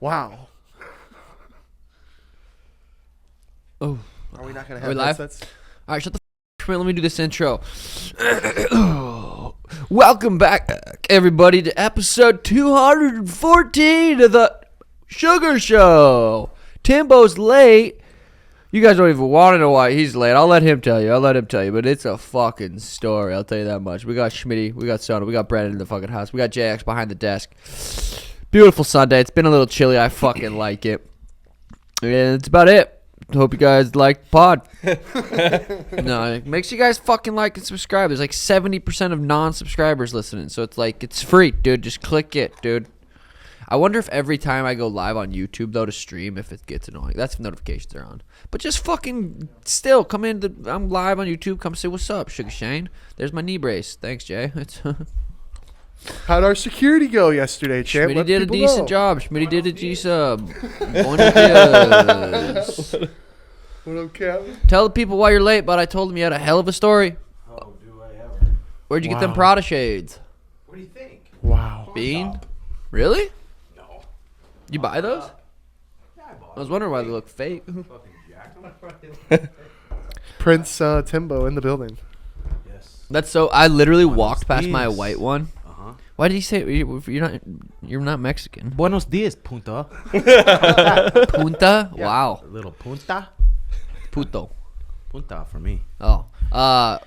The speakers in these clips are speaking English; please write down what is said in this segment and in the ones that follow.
Wow. Oh. Are we not going to Are we have live? headsets? All right, shut the f*** up. Let me do this intro. Welcome back, everybody, to episode 214 of the Sugar Show. Timbo's late. You guys don't even want to know why he's late. I'll let him tell you. But it's a fucking story. I'll tell you that much. We got Schmitty. We got Sono. We got Brandon in the fucking house. We got Jx behind the desk. Beautiful Sunday. It's been a little chilly. I fucking like it. And that's about it. Hope you guys like the pod. No, make sure you guys fucking like and subscribe. There's like 70% of non-subscribers listening. So it's like, it's free, dude. Just click it, dude. I wonder if every time I go live on YouTube, though, to stream, if it gets annoying. That's if notifications are on. But just fucking still, come in. I'm live on YouTube. Come say what's up, Sugar Shane. There's my knee brace. Thanks, Jay. How'd our security go yesterday, champ? Schmitty Let did a people decent know. job. Schmitty did a G-sub. Buenos dias. What up, Cap? Tell the people why you're late, but I told them you had a hell of a story. Oh, do I ever? Where'd you get them Wow. Prada shades? What do you think? Wow. Bean? Really? No. You buy those? Yeah, I bought I was wondering why they look fake. fucking jack 'em. Prince Timbo in the building. Yes. That's so. I literally walked past my dias. white one. Uh-huh. Why did you say you're not Mexican? Buenos dias, punta. Punta? Yeah, Wow. a little punta. Puto. Punta for me. Oh. I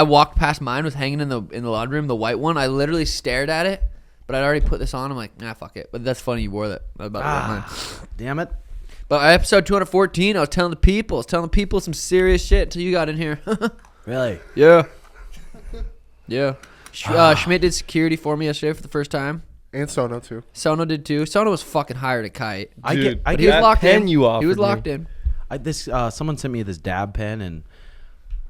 walked past mine, was hanging in the laundry room, the white one. I literally stared at it, but I'd already put this on. I'm like, nah, fuck it. But that's funny you wore that. I was about to wear mine. Damn it. But episode 214, I was telling the people some serious shit until you got in here. Really? Yeah. Yeah. Schmidt did security for me yesterday for the first time. And Sono, too. Sono did too. Sono was fucking hired a kite. I Dude, But get he was locked pen in. you He was offered locked me. in. someone sent me this dab pen and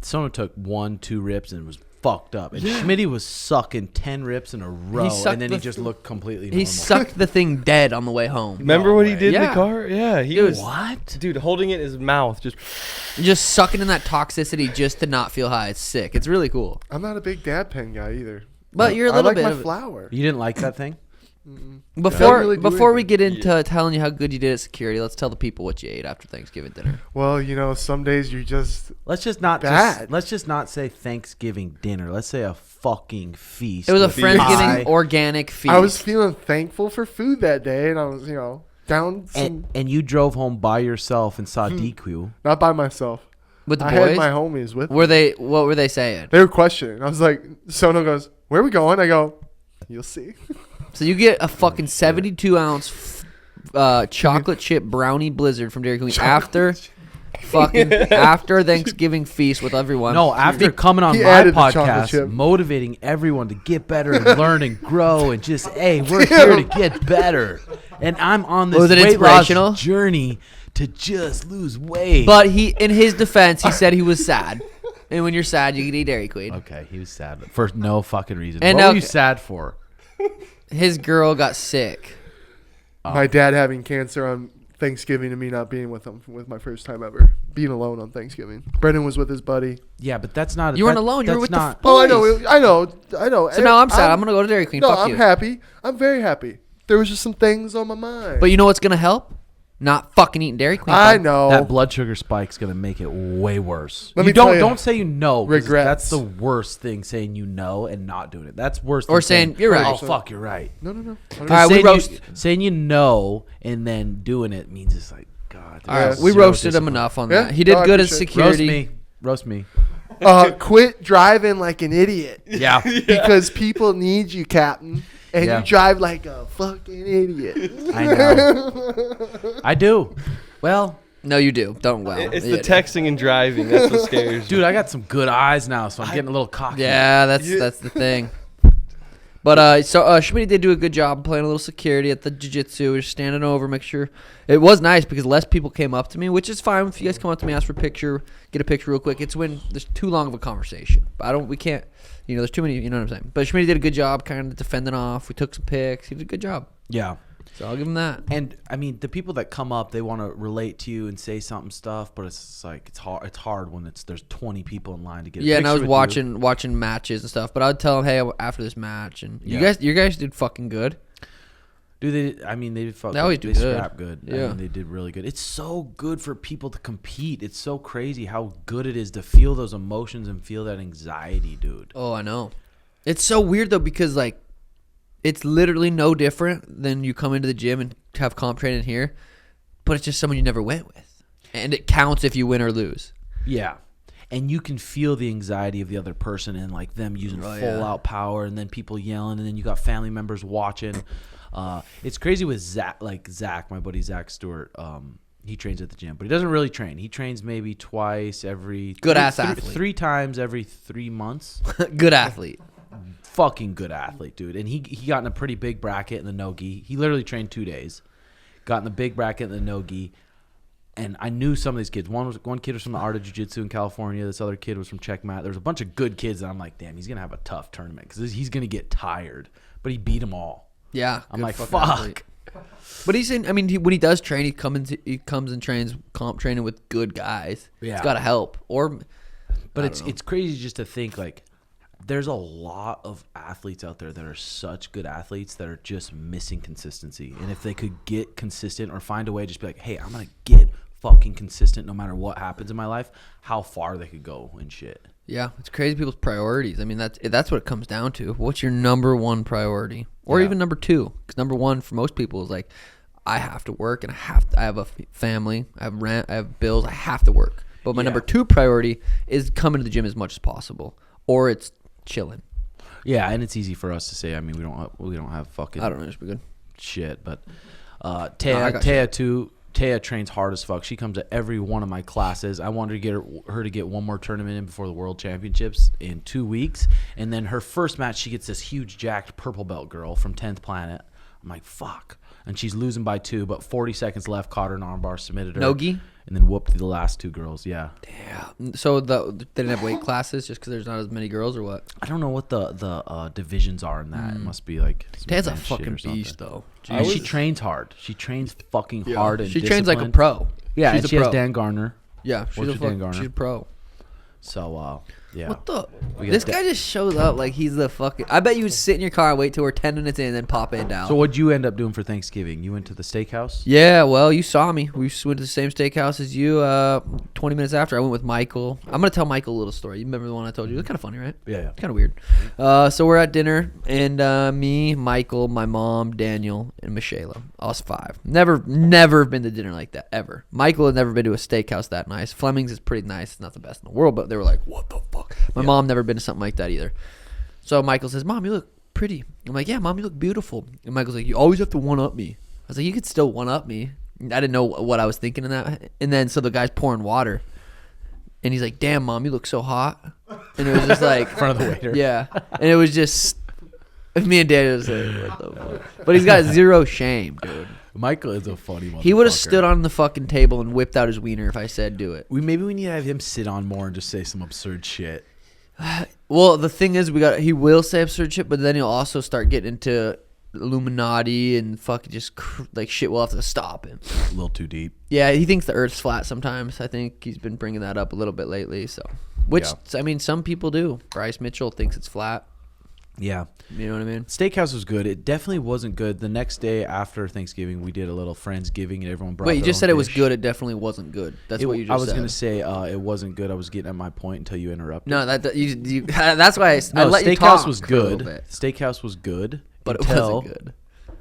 Sono took 1-2 rips and was fucked up. And Schmitty was sucking 10 rips in a row sucked and then he the- just looked completely normal. He sucked the thing dead on the way home. Remember No what he way. did in Yeah. the car? Yeah, he Dude, was What? dude holding it in his mouth. Just sucking in that toxicity just to not feel high. It's sick. It's really cool. I'm not a big dad pen guy either. But you're a I little like bit my of flower. You didn't like that thing? Before Doesn't really do before we anything. get into telling you how good you did at security, let's tell the people what you ate after Thanksgiving dinner. Well, you know, some days you just... Let's just not Bad. let's just not say Thanksgiving dinner. Let's say a fucking feast. It was a with Friendsgiving pie. organic feast. I was feeling thankful for food that day, and I was, down some... and you drove home by yourself and saw DQ. Not by myself. with the I had boys. my homies with me. What were they saying? They were questioning. I was like, Sono goes, where are we going? I go, you'll see. So you get a fucking 72-ounce chocolate chip brownie blizzard from Dairy Queen after Thanksgiving feast with everyone. No, after coming on he my added the chocolate podcast, chip. motivating everyone to get better and learn and grow and just, hey, we're here to get better. And I'm on this Was it weight loss inspirational? journey to just lose weight. But in his defense, he said he was sad. And when you're sad, you can eat Dairy Queen. Okay, he was sad for no fucking reason. And What now- were you sad for? His girl got sick. My dad having cancer on Thanksgiving and me not being with him with my first time ever. Being alone on Thanksgiving. Brendan was with his buddy. Yeah, but that's not. You weren't alone. You were with that's not, the Oh, I boys. know. I know. So now I'm sad. I'm going to go to Dairy Queen. No, Fuck I'm you. happy. I'm very happy. There was just some things on my mind. But you know what's going to help? Not fucking eating Dairy Queen. I bud. know. That blood sugar spike's gonna make it way worse. Let you me tell you, don't say you know. 'cause regrets. That's the worst thing. Saying you know and not doing it. That's worse. Or than saying, "You're right." Oh fuck, you're right. No. All right, we Saying you know and then doing it means it's like God. All right, Yeah. we zero roasted him discipline. enough on Yeah? that. He did No, I good at appreciate it. security. Roast me. Quit driving like an idiot. Yeah. Because people need you, Captain. And Yeah. you drive like a fucking idiot. I know. I do. Well, No, you do. Don't well. It's Yeah. the texting and driving that's what scares you. dude, I got some good eyes now, so I'm getting a little cocky. Yeah, that's the thing. But Schmitty did do a good job playing a little security at the jiu-jitsu. We were standing over, make sure. It was nice because less people came up to me, which is fine. If you guys come up to me, ask for a picture, get a picture real quick. It's when there's too long of a conversation. But we can't, there's too many, you know what I'm saying. But Schmitty did a good job kind of defending off. We took some pics. He did a good job. Yeah. So I'll give him that. And I mean, the people that come up, they want to relate to you and say something stuff, but it's like it's hard when there's 20 people in line to get. Yeah, a and I was picture with you. watching matches and stuff. But I'd tell him, hey, after this match, and Yeah. you guys did fucking good. Dude, they fucking They always do they good. scrap good. Yeah. I mean, they did really good. It's so good for people to compete. It's so crazy how good it is to feel those emotions and feel that anxiety, dude. Oh, I know. It's so weird though because like, it's literally no different than you come into the gym and have comp training here, but it's just someone you never went with, and it counts if you win or lose. Yeah. And you can feel the anxiety of the other person and like them using full out power, and then people yelling, and then you got family members watching. It's crazy with Zach, my buddy Zach Stewart. He trains at the gym, but he doesn't really train. He trains maybe twice every athlete. 3 times every 3 months. Good athlete. Fucking good athlete, dude. And he got in a pretty big bracket in the no-gi. He literally trained 2 days. Got in the big bracket in the no-gi. And I knew some of these kids. One kid was from the Art of Jiu-Jitsu in California. This other kid was from Checkmat. There was a bunch of good kids, and I'm like, damn, he's going to have a tough tournament because he's going to get tired. But he beat them all. Yeah. I'm like, fuck. Athlete. But he's in. I mean, when he does train, he comes and trains comp training with good guys. Yeah. He's got to help. But it's crazy just to think, like, there's a lot of athletes out there that are such good athletes that are just missing consistency. And if they could get consistent or find a way to just be like, hey, I'm going to get fucking consistent no matter what happens in my life, how far they could go and shit. Yeah, it's crazy people's priorities. I mean, that's what it comes down to. What's your number one priority, or even number two? Because number one for most people is like, I have to work and I have a family, I have rent, I have bills, I have to work. But my number two priority is coming to the gym as much as possible, or it's chilling. Yeah, and it's easy for us to say. I mean, we don't have fucking. I don't know, it's pretty good. Shit, but Taya trains hard as fuck. She comes to every one of my classes. I wanted to get her to get one more tournament in before the World Championships in 2 weeks. And then her first match, she gets this huge jacked purple belt girl from 10th Planet. I'm like, fuck. And she's losing by 2, but 40 seconds left, caught her in armbar, submitted her. No-gi? And then whooped the last 2 girls, yeah. Damn. So they didn't have weight classes just because there's not as many girls or what? I don't know what the divisions are in that. It must be like some Taya's a advanced shit fucking or something. beast, though. And she trains hard. She trains fucking hard and She trains like a disciplined. pro. Yeah, she's and a she pro. has Dan Garner. Yeah, she's a pro. So, yeah. What the? We got This that. guy just shows up like he's the fucking. I bet you would sit in your car and wait till we're 10 minutes in and then pop in down. So what'd you end up doing for Thanksgiving? You went to the steakhouse? Yeah, well, you saw me. We went to the same steakhouse as you 20 minutes after. I went with Michael. I'm going to tell Michael a little story. You remember the one I told you? It was kind of funny, right? Yeah. Kind of weird. So we're at dinner, and me, Michael, my mom, Daniel, and Michelle. Us 5. Never been to dinner like that, ever. Michael had never been to a steakhouse that nice. Fleming's is pretty nice. It's not the best in the world, but they were like, what the fuck? My mom never been to something like that either. So Michael says, Mom, you look pretty. I'm like, yeah, Mom, you look beautiful. And Michael's like, you always have to one-up me. I was like, you could still one-up me. I didn't know what I was thinking in that. And then so the guy's pouring water. And he's like, damn, Mom, you look so hot. And it was just like. In front of the waiter. Yeah. And it was just. Me and Daniel was like, what the fuck? But he's got zero shame, dude. Michael is a funny motherfucker. He would have stood on the fucking table and whipped out his wiener if I said do it. Maybe we need to have him sit on more and just say some absurd shit. Well, the thing is, he will say absurd shit, but then he'll also start getting into Illuminati and fucking just like shit. We'll have to stop him. A little too deep. Yeah, he thinks the Earth's flat sometimes. I think he's been bringing that up a little bit lately. So, which I mean, some people do. Bryce Mitchell thinks it's flat. Yeah. You know what I mean? Steakhouse was good. It definitely wasn't good. The next day after Thanksgiving, we did a little Friendsgiving, and everyone brought Wait, you their just own said it was dish. good. It definitely wasn't good. That's what you just said. I was going to say it wasn't good. I was getting at my point until you interrupted. No, that's why I No, let you Steakhouse talk was for a little good. bit. Steakhouse was good. But it until wasn't good.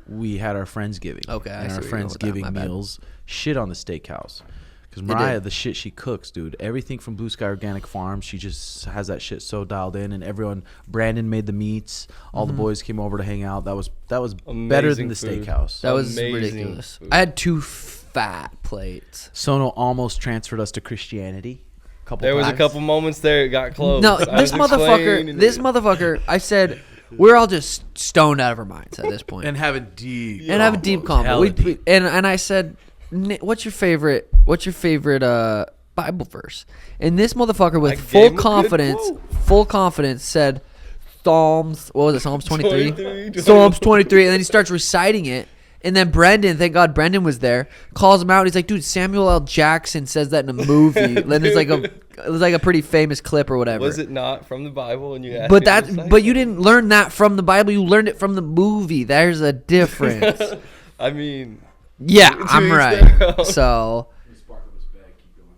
We had our Friendsgiving. Okay, I and see our where you're going with that. My Friendsgiving bad. meals shit on the steakhouse. Because It Mariah, did. the shit she cooks, dude, everything from Blue Sky Organic Farms, she just has that shit so dialed in. And Brandon made the meats. All the boys came over to hang out. That was better than Amazing the food. steakhouse. That was Amazing ridiculous. food. I had 2 fat plates. Sono almost transferred us to Christianity. There was a couple moments there it got close. No, I this was explaining motherfucker, I said, we're all just stoned out of our minds at this point. and have a deep And have a deep combo. hella deep. And I said, what's your favorite Bible verse? And this motherfucker with I gave him a good full confidence said Psalms 23? 23. Psalms 23. And then he starts reciting it. And then Brendan, thank God Brendan was there, calls him out. He's like, dude, Samuel L. Jackson says that in a movie. Then it's like a pretty famous clip or whatever. Was it not from the Bible? And you asked But me to recite but you didn't learn that from the Bible. You learned it from the movie. There's a difference. I mean, Yeah, to I'm each right. their own. So,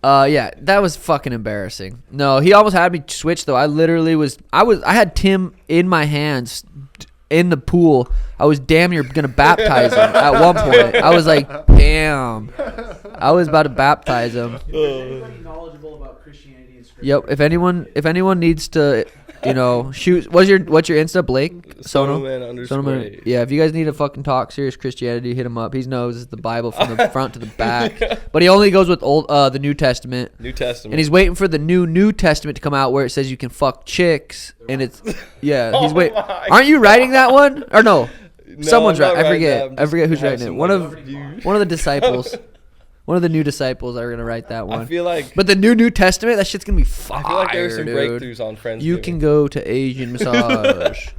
yeah, that was fucking embarrassing. No, he almost had me switch though. I had Tim in my hands in the pool. I was damn near gonna baptize him at one point. I was like, damn. I was about to baptize him. Anybody knowledgeable about Christianity and scripture? Yep. If anyone needs to, shoot. What's your Insta, Blake? Sono man underscore. Yeah, if you guys need to fucking talk serious Christianity, hit him up. He knows the Bible from the front to the back, but he only goes with the New Testament. New Testament. And he's waiting for the New Testament to come out where it says you can fuck chicks, and it's he's waiting. Aren't you writing that one or no? No, Someone's I'm not right. writing that. I forget who's I have writing it. some, One like, of the disciples. One of the new disciples are gonna write that one. I feel like. But the New Testament, that shit's gonna be fire. I feel like there's some dude. breakthroughs on Friendsgiving. You can go to Asian massage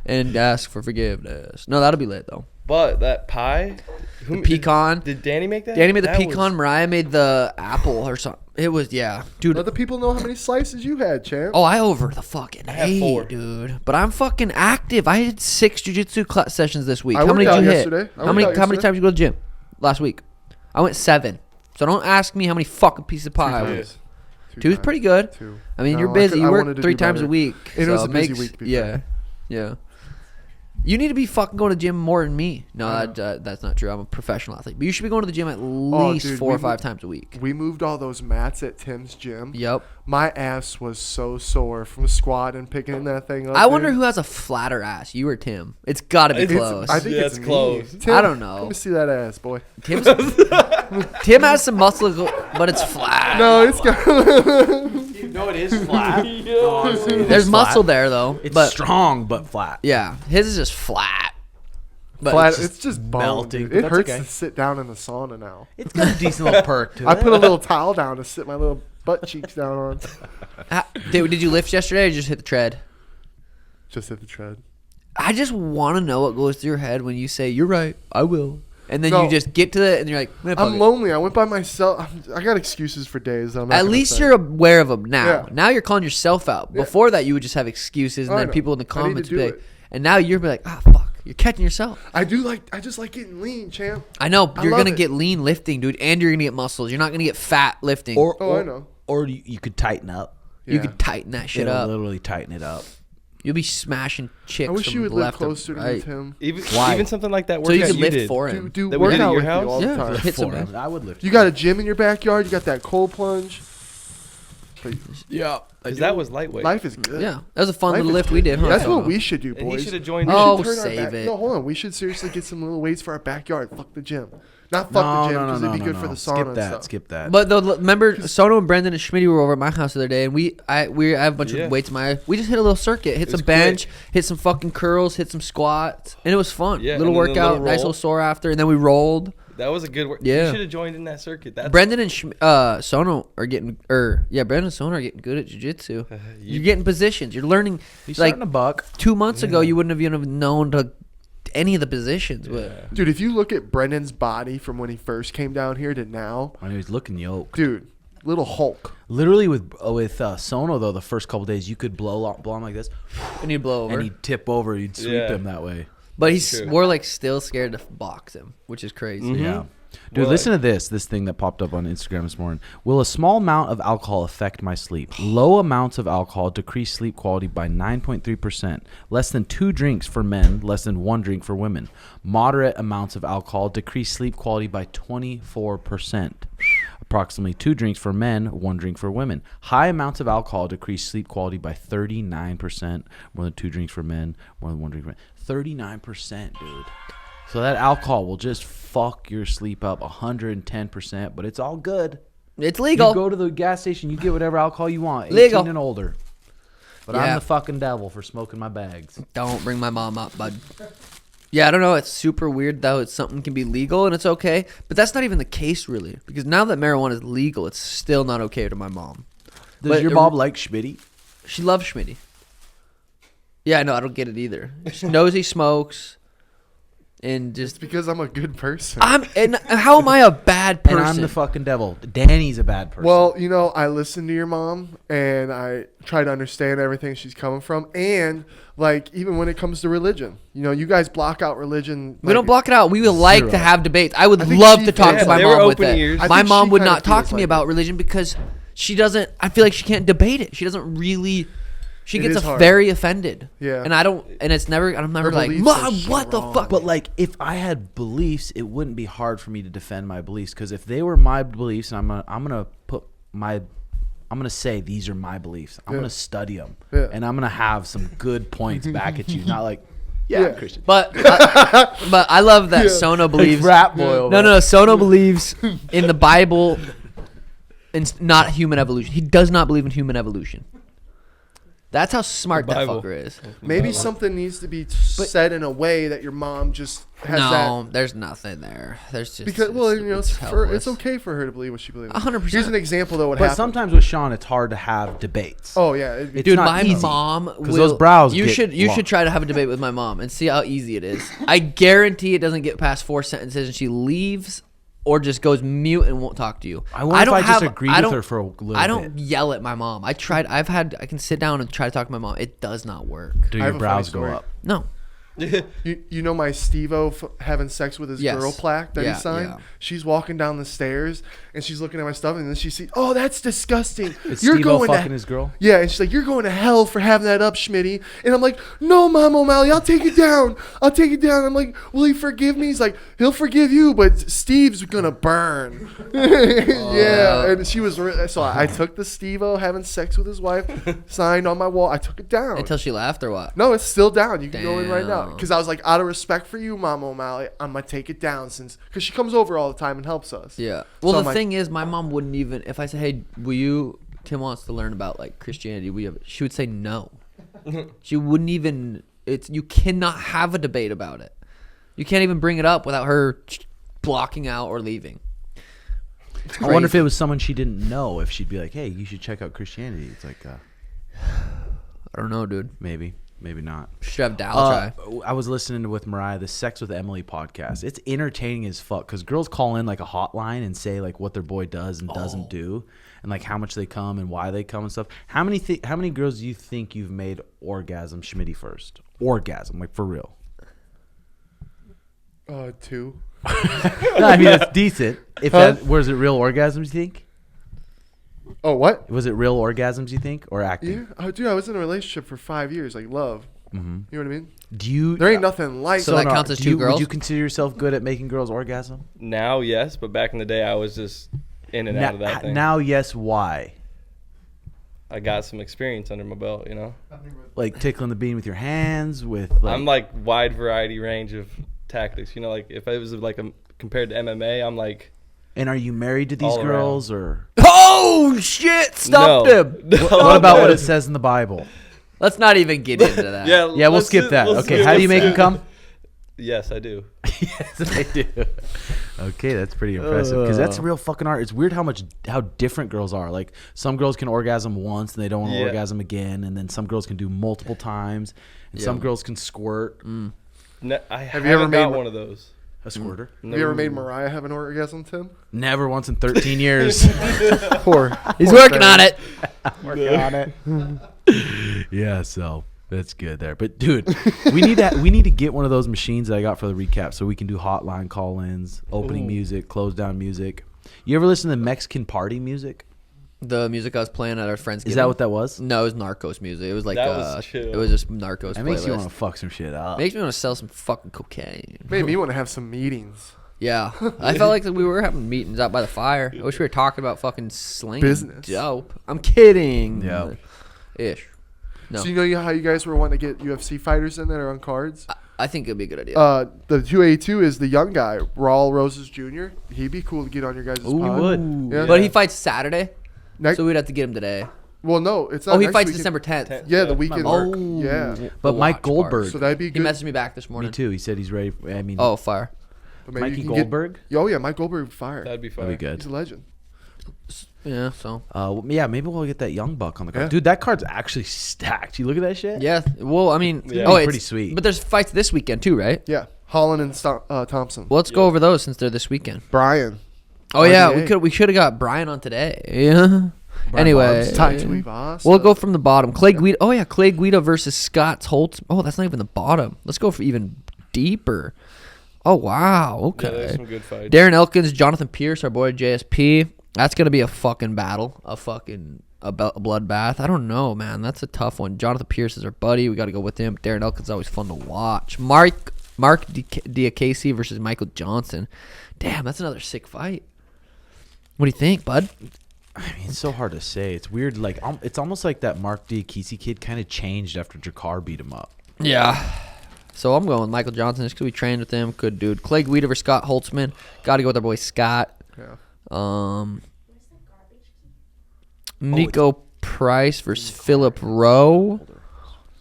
and ask for forgiveness. No, that'll be lit though. But that pie. The pecan. Did Danny make that? Danny made the That pecan. was- Mariah made the apple or something. It was dude. Let the people know how many slices you had, champ. Oh, I over the fucking had 8, 4. dude. But I'm fucking active. I had 6 jiu-jitsu sessions this week. I How many worked did you out hit? yesterday. I How worked many out times yesterday. did you go to the gym last week? I went 7. So don't ask me how many fucking pieces of pie I times. was. 2 is pretty good. 2. I mean, No, you're busy. You I work wanted to 3 do times a better. week. It so was a busy makes- week, to be Yeah, fair. yeah. You need to be fucking going to the gym more than me. No, that's not true. I'm a professional athlete. But you should be going to the gym at least dude, 4 or we- 5 times a week. We moved all those mats at Tim's gym. Yep. My ass was so sore from squatting, picking that thing up. I wonder dude. who has a flatter ass. You or Tim? It's got to be It's- close. I think Yeah, it's it's me. close. Tim, I don't know. Let me see that ass, boy. Tim has some muscle, but it's flat. No, it's got. No, it is flat. No, honestly, it is There's flat. muscle there though. It's but strong but flat. yeah, his is just flat. But Flat, it's it's just bone, melting, dude. but It that's hurts okay. to sit down in the sauna now. It's got a decent little perk to it. I put a little towel down to sit my little butt cheeks down on. Did you lift yesterday or just hit the tread? Just hit the tread. I just want to know what goes through your head when you say, "You're right, I will," and then No. you just get to it and you're like, "Man, fuck I'm it." lonely. I went by myself. I got excuses for days. That I'm not At gonna least say. you're aware of them now. Yeah. Now you're calling yourself out. Yeah. Before that, you would just have excuses, and I then know. people in the I need to comments would do be like, it. and now you're be like, "Ah, fuck." You're catching yourself. I just like getting lean, champ. I know. I You're love going to it. get lean lifting, dude, and you're going to get muscles. You're not going to get fat lifting. Oh, I know. Or you could tighten up. You Yeah. could tighten that shit It'll up. literally tighten it up. You'll be smashing chicks I wish from you would live left closer to to me, right. Tim. Why? Even something like that So you workout could lift did. for him. Do That we work did at out your with house? you all Yeah. the time. Hit some For him. I would lift. You got a gym in your backyard. You got that cold plunge. Yeah. Because that was lightweight. Life is good. Yeah, that was a fun Life little is lift good. we did. Huh? That's Sono? what we should do, And he boys. should have joined. We Oh, should turn our save back- it. No, hold on. We should seriously get some little weights for our backyard. Fuck the gym. Not fuck the gym because it'd be good for the sauna Skip and that. stuff. Skip that. But remember, Sono and Brendan and Schmitty were over at my house the other day, and I have a bunch Yeah. of weights in we just hit a little circuit, hit was some bench, quick. hit some fucking curls, hit some squats, and it was fun. Yeah, little and then the workout, little nice roll. little sore after, and then we rolled. That was a good work. Yeah. You should have joined in that circuit. That's Brendan and Sono are getting, Brendan and Sono are getting good at jiu-jitsu. You're getting positions. You're learning. He's Like starting to buck. 2 months ago, you wouldn't have even known to any of the positions. But Dude, if you look at Brendan's body from when he first came down here to now, When he was looking yoked. dude, little Hulk. Literally with Sono though, the first couple days you could blow him like this, and he'd blow over. and he'd tip over. You'd sweep Yeah. him that way. But he's True. we're like still scared to box him, which is crazy. Yeah. Dude, Well, listen to this thing that popped up on Instagram this morning. Will a small amount of alcohol affect my sleep? Low amounts of alcohol decrease sleep quality by 9.3%. Less than 2 drinks for men, less than 1 drink for women. Moderate amounts of alcohol decrease sleep quality by 24%. Approximately 2 drinks for men, 1 drink for women. High amounts of alcohol decrease sleep quality by 39%. More than 2 drinks for men, more than 1 drink for men. 39%, dude. So that alcohol will just fuck your sleep up 110%, but it's all good. It's legal. You go to the gas station, you get whatever alcohol you want, 18 Legal. and older. But Yeah. I'm the fucking devil for smoking my bags. Don't bring my mom up, bud. Yeah, I don't know. It's super weird though. It's something can be legal and it's okay, but that's not even the case really. Because now that marijuana is legal, it's still not okay to my mom. Does But your mom like Schmitty? She loves Schmitty. Yeah, no, I don't get it either. She knows he smokes, and It's just because I'm a good person. and how am I a bad person? And I'm the fucking devil. Danny's a bad person. Well, you know, I listen to your mom and I try to understand everything she's coming from. And, like, even when it comes to religion, you know, you guys block out religion. We don't block it out. We would like to have debates. I would think love she to talk feels to my they were mom with open it. ears. I My think mom she would kinda not talk feels to me like about it. religion because she doesn't. I feel like she can't debate it. She doesn't really. She It gets is hard. very offended. Yeah. And I don't. And it's never. I'm never Her like, beliefs are Mom, so what the wrong. fuck? But like, if I had beliefs, it wouldn't be hard for me to defend my beliefs. Because if they were my beliefs, and I'm gonna say these are my beliefs. I'm Yeah. gonna study them, Yeah. and I'm gonna have some good points back at you. Not like, Yeah. I'm Christian. But I love that Yeah. Sono believes. rap boy. No. Sono believes in the Bible and not human evolution. He does not believe in human evolution. That's how smart The that Bible. fucker is. Maybe something needs to be said in a way that your mom just has No, there's nothing there. There's just Because, well, you know, it's helpless. okay for her to believe what she believes. 100%. Here's an example, though, what But happened. sometimes with Sean, it's hard to have debates. Oh, yeah. It's Dude, not my easy, mom 'cause will. those brows You get should long. try to have a debate with my mom and see how easy it is. I guarantee it doesn't get past 4 sentences and she leaves or just goes mute and won't talk to you. I wonder if I just agreed I with don't- her for a little I don't bit. yell at my mom. I can sit down and try to talk to my mom. It does not work. Do I your have a funny brows go story. up? No. You know my Steve-O having sex with his Yes. girl plaque that Yeah, he signed? yeah. She's walking down the stairs and she's looking at my stuff and then she sees, oh, that's disgusting. Is You're Steve-O going fucking to his girl? Yeah, and she's like, you're going to hell for having that up, Schmitty. And I'm like, no, Mom O'Malley, I'll take it down. I'll take it down. I'm like, will he forgive me? He's like, he'll forgive you, but Steve's going to burn. Yeah, and she was, so I took the Steve-O having sex with his wife, signed on my wall. I took it down. Until she left or what? No, it's still down. You can go in right now. Damn. Because I was like, out of respect for you, Mama O'Malley, I'm going to take it down because she comes over all the time and helps us. Yeah. Well, So the I'm like- thing is, my mom wouldn't even. If I said, "Hey, Tim wants to learn about like Christianity," she would say no. She wouldn't even. You cannot have a debate about it. You can't even bring it up without her blocking out or leaving. I wonder if it was someone she didn't know, if she'd be like, hey, you should check out Christianity. It's like, I don't know, dude. maybe not. Should have Dal try. I was listening to with Mariah the Sex with Emily podcast. It's entertaining as fuck because girls call in like a hotline and say like what their boy does and doesn't do, and like how much they come and why they come and stuff. How many girls do you think you've made orgasm, Schmitty first? Orgasm, like for real? 2. No, I mean that's decent. If that was it, real orgasms? You think? Oh, what? Was it real orgasms? You think or acting? Yeah. Oh, dude, I was in a relationship for 5 years, like love. Mm-hmm. You know what I mean? Do you? There ain't nothing like So that counts as two girls? Would you consider yourself good at making girls orgasm? Now, yes, but back in the day, I was just in and out of that thing. Now, yes. Why? I got some experience under my belt, you know. Like tickling the bean with your hands, with I'm like wide variety range of tactics, you know. Like if it was like compared to MMA, I'm like. And are you married to these All girls or? Oh shit! Stop No. him. No, What about what no. it says in the Bible? Let's not even get into that. Yeah, we'll let's skip do- that. let's Okay, skip how do you make it. them come? Yes, I do. Yes, I do. Okay, that's pretty impressive because that's real fucking art. It's weird how different girls are. Like some girls can orgasm once and they don't want to Yeah. orgasm again, and then some girls can do multiple times, and some girls can squirt. I you haven't ever got made- one of those. A squirter? Have you ever made Mariah have an orgasm, Tim? Never once in 13 years. Poor. He's poor working thing. on it. Working on it. Yeah, so that's good there. But dude, we need to get one of those machines that I got for the recap so we can do hotline call-ins, opening music, close down music. You ever listen to Mexican party music? The music I was playing at our friend's. Is that what that was? No, it was Narcos music. It was like That was chill. it was just Narcos. That makes you playlist. want to fuck some shit up. Makes me want to sell some fucking cocaine. Made me want to have some meetings. Yeah, I felt like we were having meetings out by the fire. I wish we were talking about fucking slinging Business. dope. I'm kidding. Yeah. Ish. No, So you know how you guys were wanting to get UFC fighters in that are on cards? I think it'd be a good idea. The 282 is the young guy, Raul Roses Jr. He'd be cool to get on your guys' Ooh, pod. he would. Yeah. But he fights Saturday, Next, so we'd have to get him today. well, no, it's not. Oh, he next fights weekend. December 10th. Yeah, the weekend. Oh, Yeah. But The Mike watch Goldberg. parts. So that'd be He good. messaged me back this morning. Me too. He said he's ready. I mean, Oh, fire. But maybe Mikey you can get- Goldberg. Oh yeah, Mike Goldberg fire. That'd be fun. That'd be He's good. a legend. Yeah. So. Yeah, maybe we'll get that young buck on the card. Yeah. Dude, that card's actually stacked. You look at that shit? Yeah. Well, I mean, Yeah. oh, it's Pretty sweet. But there's fights this weekend too, right? Yeah. Holland and Thompson. Well, let's go over those since they're this weekend. Brian. Oh yeah, RDA. we should have got Brian on today. Yeah. Anyway, Tai Tuivasa. we'll go from the bottom. Clay Guida. Oh yeah, Clay Guida versus Scott Holtz. Oh, that's not even the bottom. Let's go for even deeper. Oh wow. Okay. Yeah, there's some good fights. Darren Elkins, Jonathan Pierce, our boy JSP. That's gonna be a fucking battle, a bloodbath. I don't know, man. That's a tough one. Jonathan Pierce is our buddy. We got to go with him. Darren Elkins is always fun to watch. Mark Diakese versus Michael Johnson. Damn, that's another sick fight. What do you think, bud? I mean, it's so hard to say. It's weird. Like, it's almost like that Mark Diakese kid kind of changed after Jakar beat him up. Yeah. So I'm going with Michael Johnson just because we trained with him. Good dude. Clay Guida versus Scott Holtzman. Got to go with our boy Scott. Yeah. Nico Price versus Philip Rowe.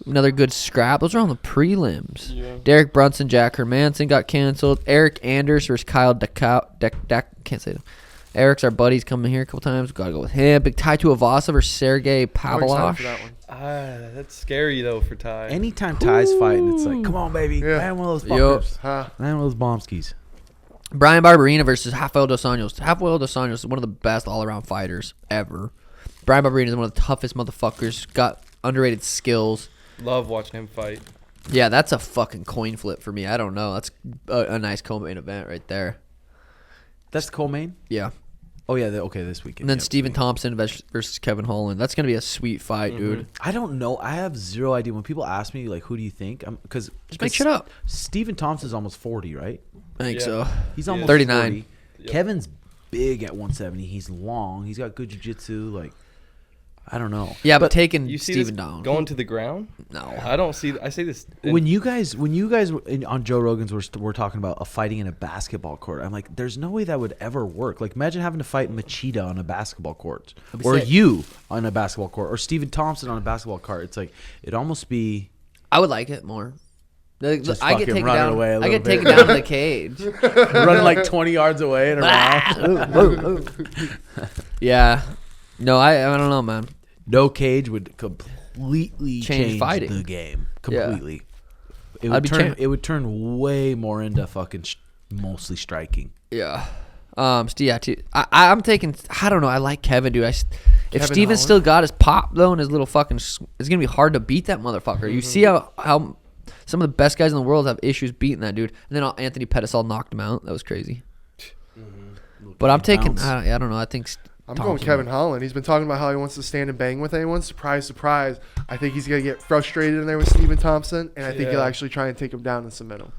Another good scrap. Those are on the prelims. Yeah. Derek Brunson, Jack Hermanson got canceled. Eric Anders versus Kyle can't say that. Eric's our buddy's coming here a couple times. Got to go with him. Big Tai Tuivasa versus Sergey I'm excited Pavlosh. for that one. That's scary though for Ty. Anytime Ty's fighting, it's like, come on, baby. Yeah. Man, one of those Yup. fuckers. Huh. Man, one of those bombskis. Brian Barberina versus Rafael Dos Anjos. Rafael Dos Anjos is one of the best all-around fighters ever. Brian Barberina is one of the toughest motherfuckers. Got underrated skills. Love watching him fight. Yeah, that's a fucking coin flip for me. I don't know. That's a nice co-main event right there. That's the co-main? Yeah. Oh, yeah. Okay, this weekend. And then yeah, Stephen sweet. Thompson versus Kevin Holland. That's going to be a sweet fight, dude. I don't know. I have zero idea. When people ask me, like, who do you think? Because Just make shit up. Stephen Thompson's almost 40, right? I think Yeah. so. He's almost 39. 40. Yep. Kevin's big at 170. He's long. He's got good jiu-jitsu. Like, I don't know. Yeah, but taking You see Stephen this down. going to the ground? No. I don't see. I say this. When you guys on Joe Rogan's were talking about a fighting in a basketball court, I'm like, there's no way that would ever work. Like, imagine having to fight Machida on a basketball court, be or sick. you on a basketball court, or Stephen Thompson on a basketball court. It's like it'd almost be I would like it more. Just I get fucking taken running down. away a I little get bit. taken down to the cage. running like 20 yards away and around. Yeah. No, I don't know, man. No cage would completely Change change fighting. the game. Yeah. Completely. I'd It would turn way more into fucking mostly striking. Yeah. I'm taking. I don't know. I like Kevin, dude. If Kevin Steven's Holland? still got his pop though, and his little fucking, it's gonna be hard to beat that motherfucker. You see how some of the best guys in the world have issues beating that dude, and then Anthony Pettis knocked him out. That was crazy. But I'm taking. I don't know. I think. I'm going Kevin Holland. He's been talking about how he wants to stand and bang with anyone. Surprise, surprise. I think he's going to get frustrated in there with Stephen Thompson, and I think he'll actually try and take him down and submit him.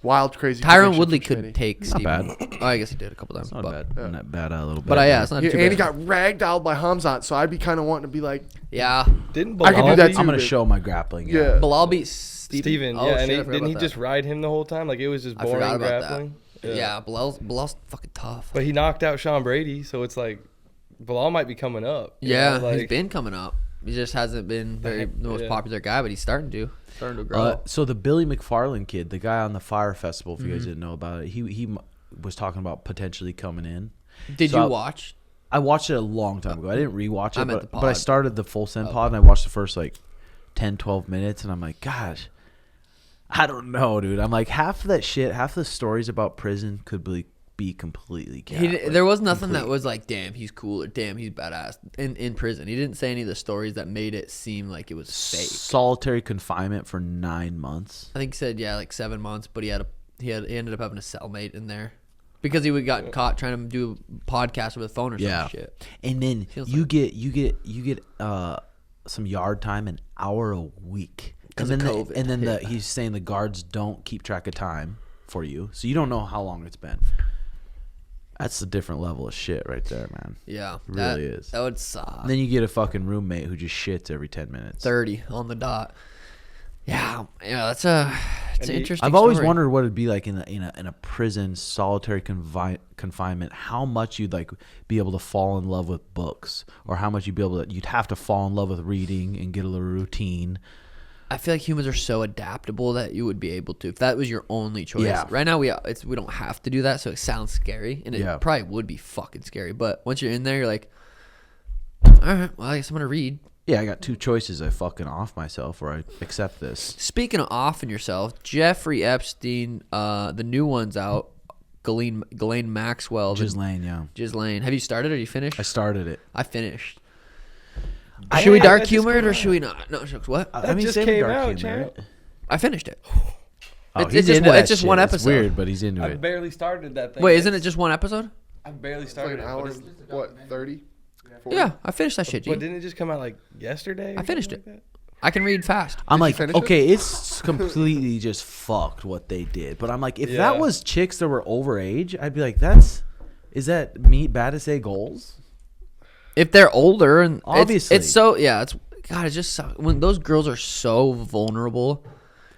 Wild, crazy. Tyron prediction Woodley from could Schmitty. take Not Steven. bad. Oh, I guess he did a couple times. Not but, bad. Not bad a little bit. But yeah, it's not too And he bad. got ragdolled by Hamzat, so I'd be kind of wanting to be like, Yeah. didn't I could do Bilal that beat- too. I'm going to big. show my grappling. Yeah. Bilal beat Steven, Oh, yeah, shit, and I forgot didn't he about just that. ride him the whole time? Like it was just I boring forgot about grappling. that. Yeah, Bilal's fucking tough. But he knocked out Sean Brady, so it's like Bilal might be coming up. you Yeah, know, like, he's been coming up. He just hasn't been the most Yeah. popular guy, but he's starting to grow. So the Billy McFarland kid, the guy on the Fire Festival, if you guys didn't know about it, he was talking about potentially coming in. Did so you watch? I watched it a long time ago. I didn't rewatch it, I meant the but I pod. started the full send pod and I watched the first like 10, 12 minutes, and I'm like, gosh, I don't know, dude. I'm like, half of that shit, half the stories about prison could be completely capped. There was nothing that was like, damn, he's cool or damn, he's badass in prison. He didn't say any of the stories that made it seem like it was fake. Solitary confinement for 9 months. I think he said like 7 months, but he ended up having a cellmate in there because he would got caught trying to do a podcast with a phone or some shit. And then Feels you like- get some yard time an hour a week. And 'Cause then of COVID. and then Yeah. he's saying the guards don't keep track of time for you, so you don't know how long it's been. That's a different level of shit right there, man. Yeah, It really is. That would suck. And then you get a fucking roommate who just shits every 10 minutes. 30 on the dot. Yeah, that's an interesting. I've always story. wondered what it'd be like in a prison solitary confinement. How much you'd like be able to fall in love with books, or how much you'd have to fall in love with reading and get a little routine. I feel like humans are so adaptable that you would be able to, if that was your only choice. Yeah. Right now we don't have to do that, so it sounds scary, and it Yeah. probably would be fucking scary. But once you're in there, you're like, all right, well, I guess I'm gonna read. Yeah, I got two choices. I fucking off myself or I accept this. Speaking of offing yourself, Jeffrey Epstein, the new one's out. Ghislaine Maxwell. Ghislaine, yeah. Ghislaine. Have you started or you finished? I started it. I finished. Should we dark humor it or should we not? No, what? I mean, just same came dark out, humor. champ. I finished it. Oh, It's just one episode. It's weird, but he's into I it. barely started that thing. Wait, isn't it just one episode? I barely It's like started an it. hour, But, what, 30? 40? Yeah, I finished that shit, G. but didn't it just come out like yesterday? I finished it. I can read fast. I'm Did you like, finish it? okay, it's completely just fucked what they did. But I'm like, if Yeah. that was chicks that were overage, I'd be like, is that me bad to say goals? If they're older and Obviously. it's so it's God, it's just so, when those girls are so vulnerable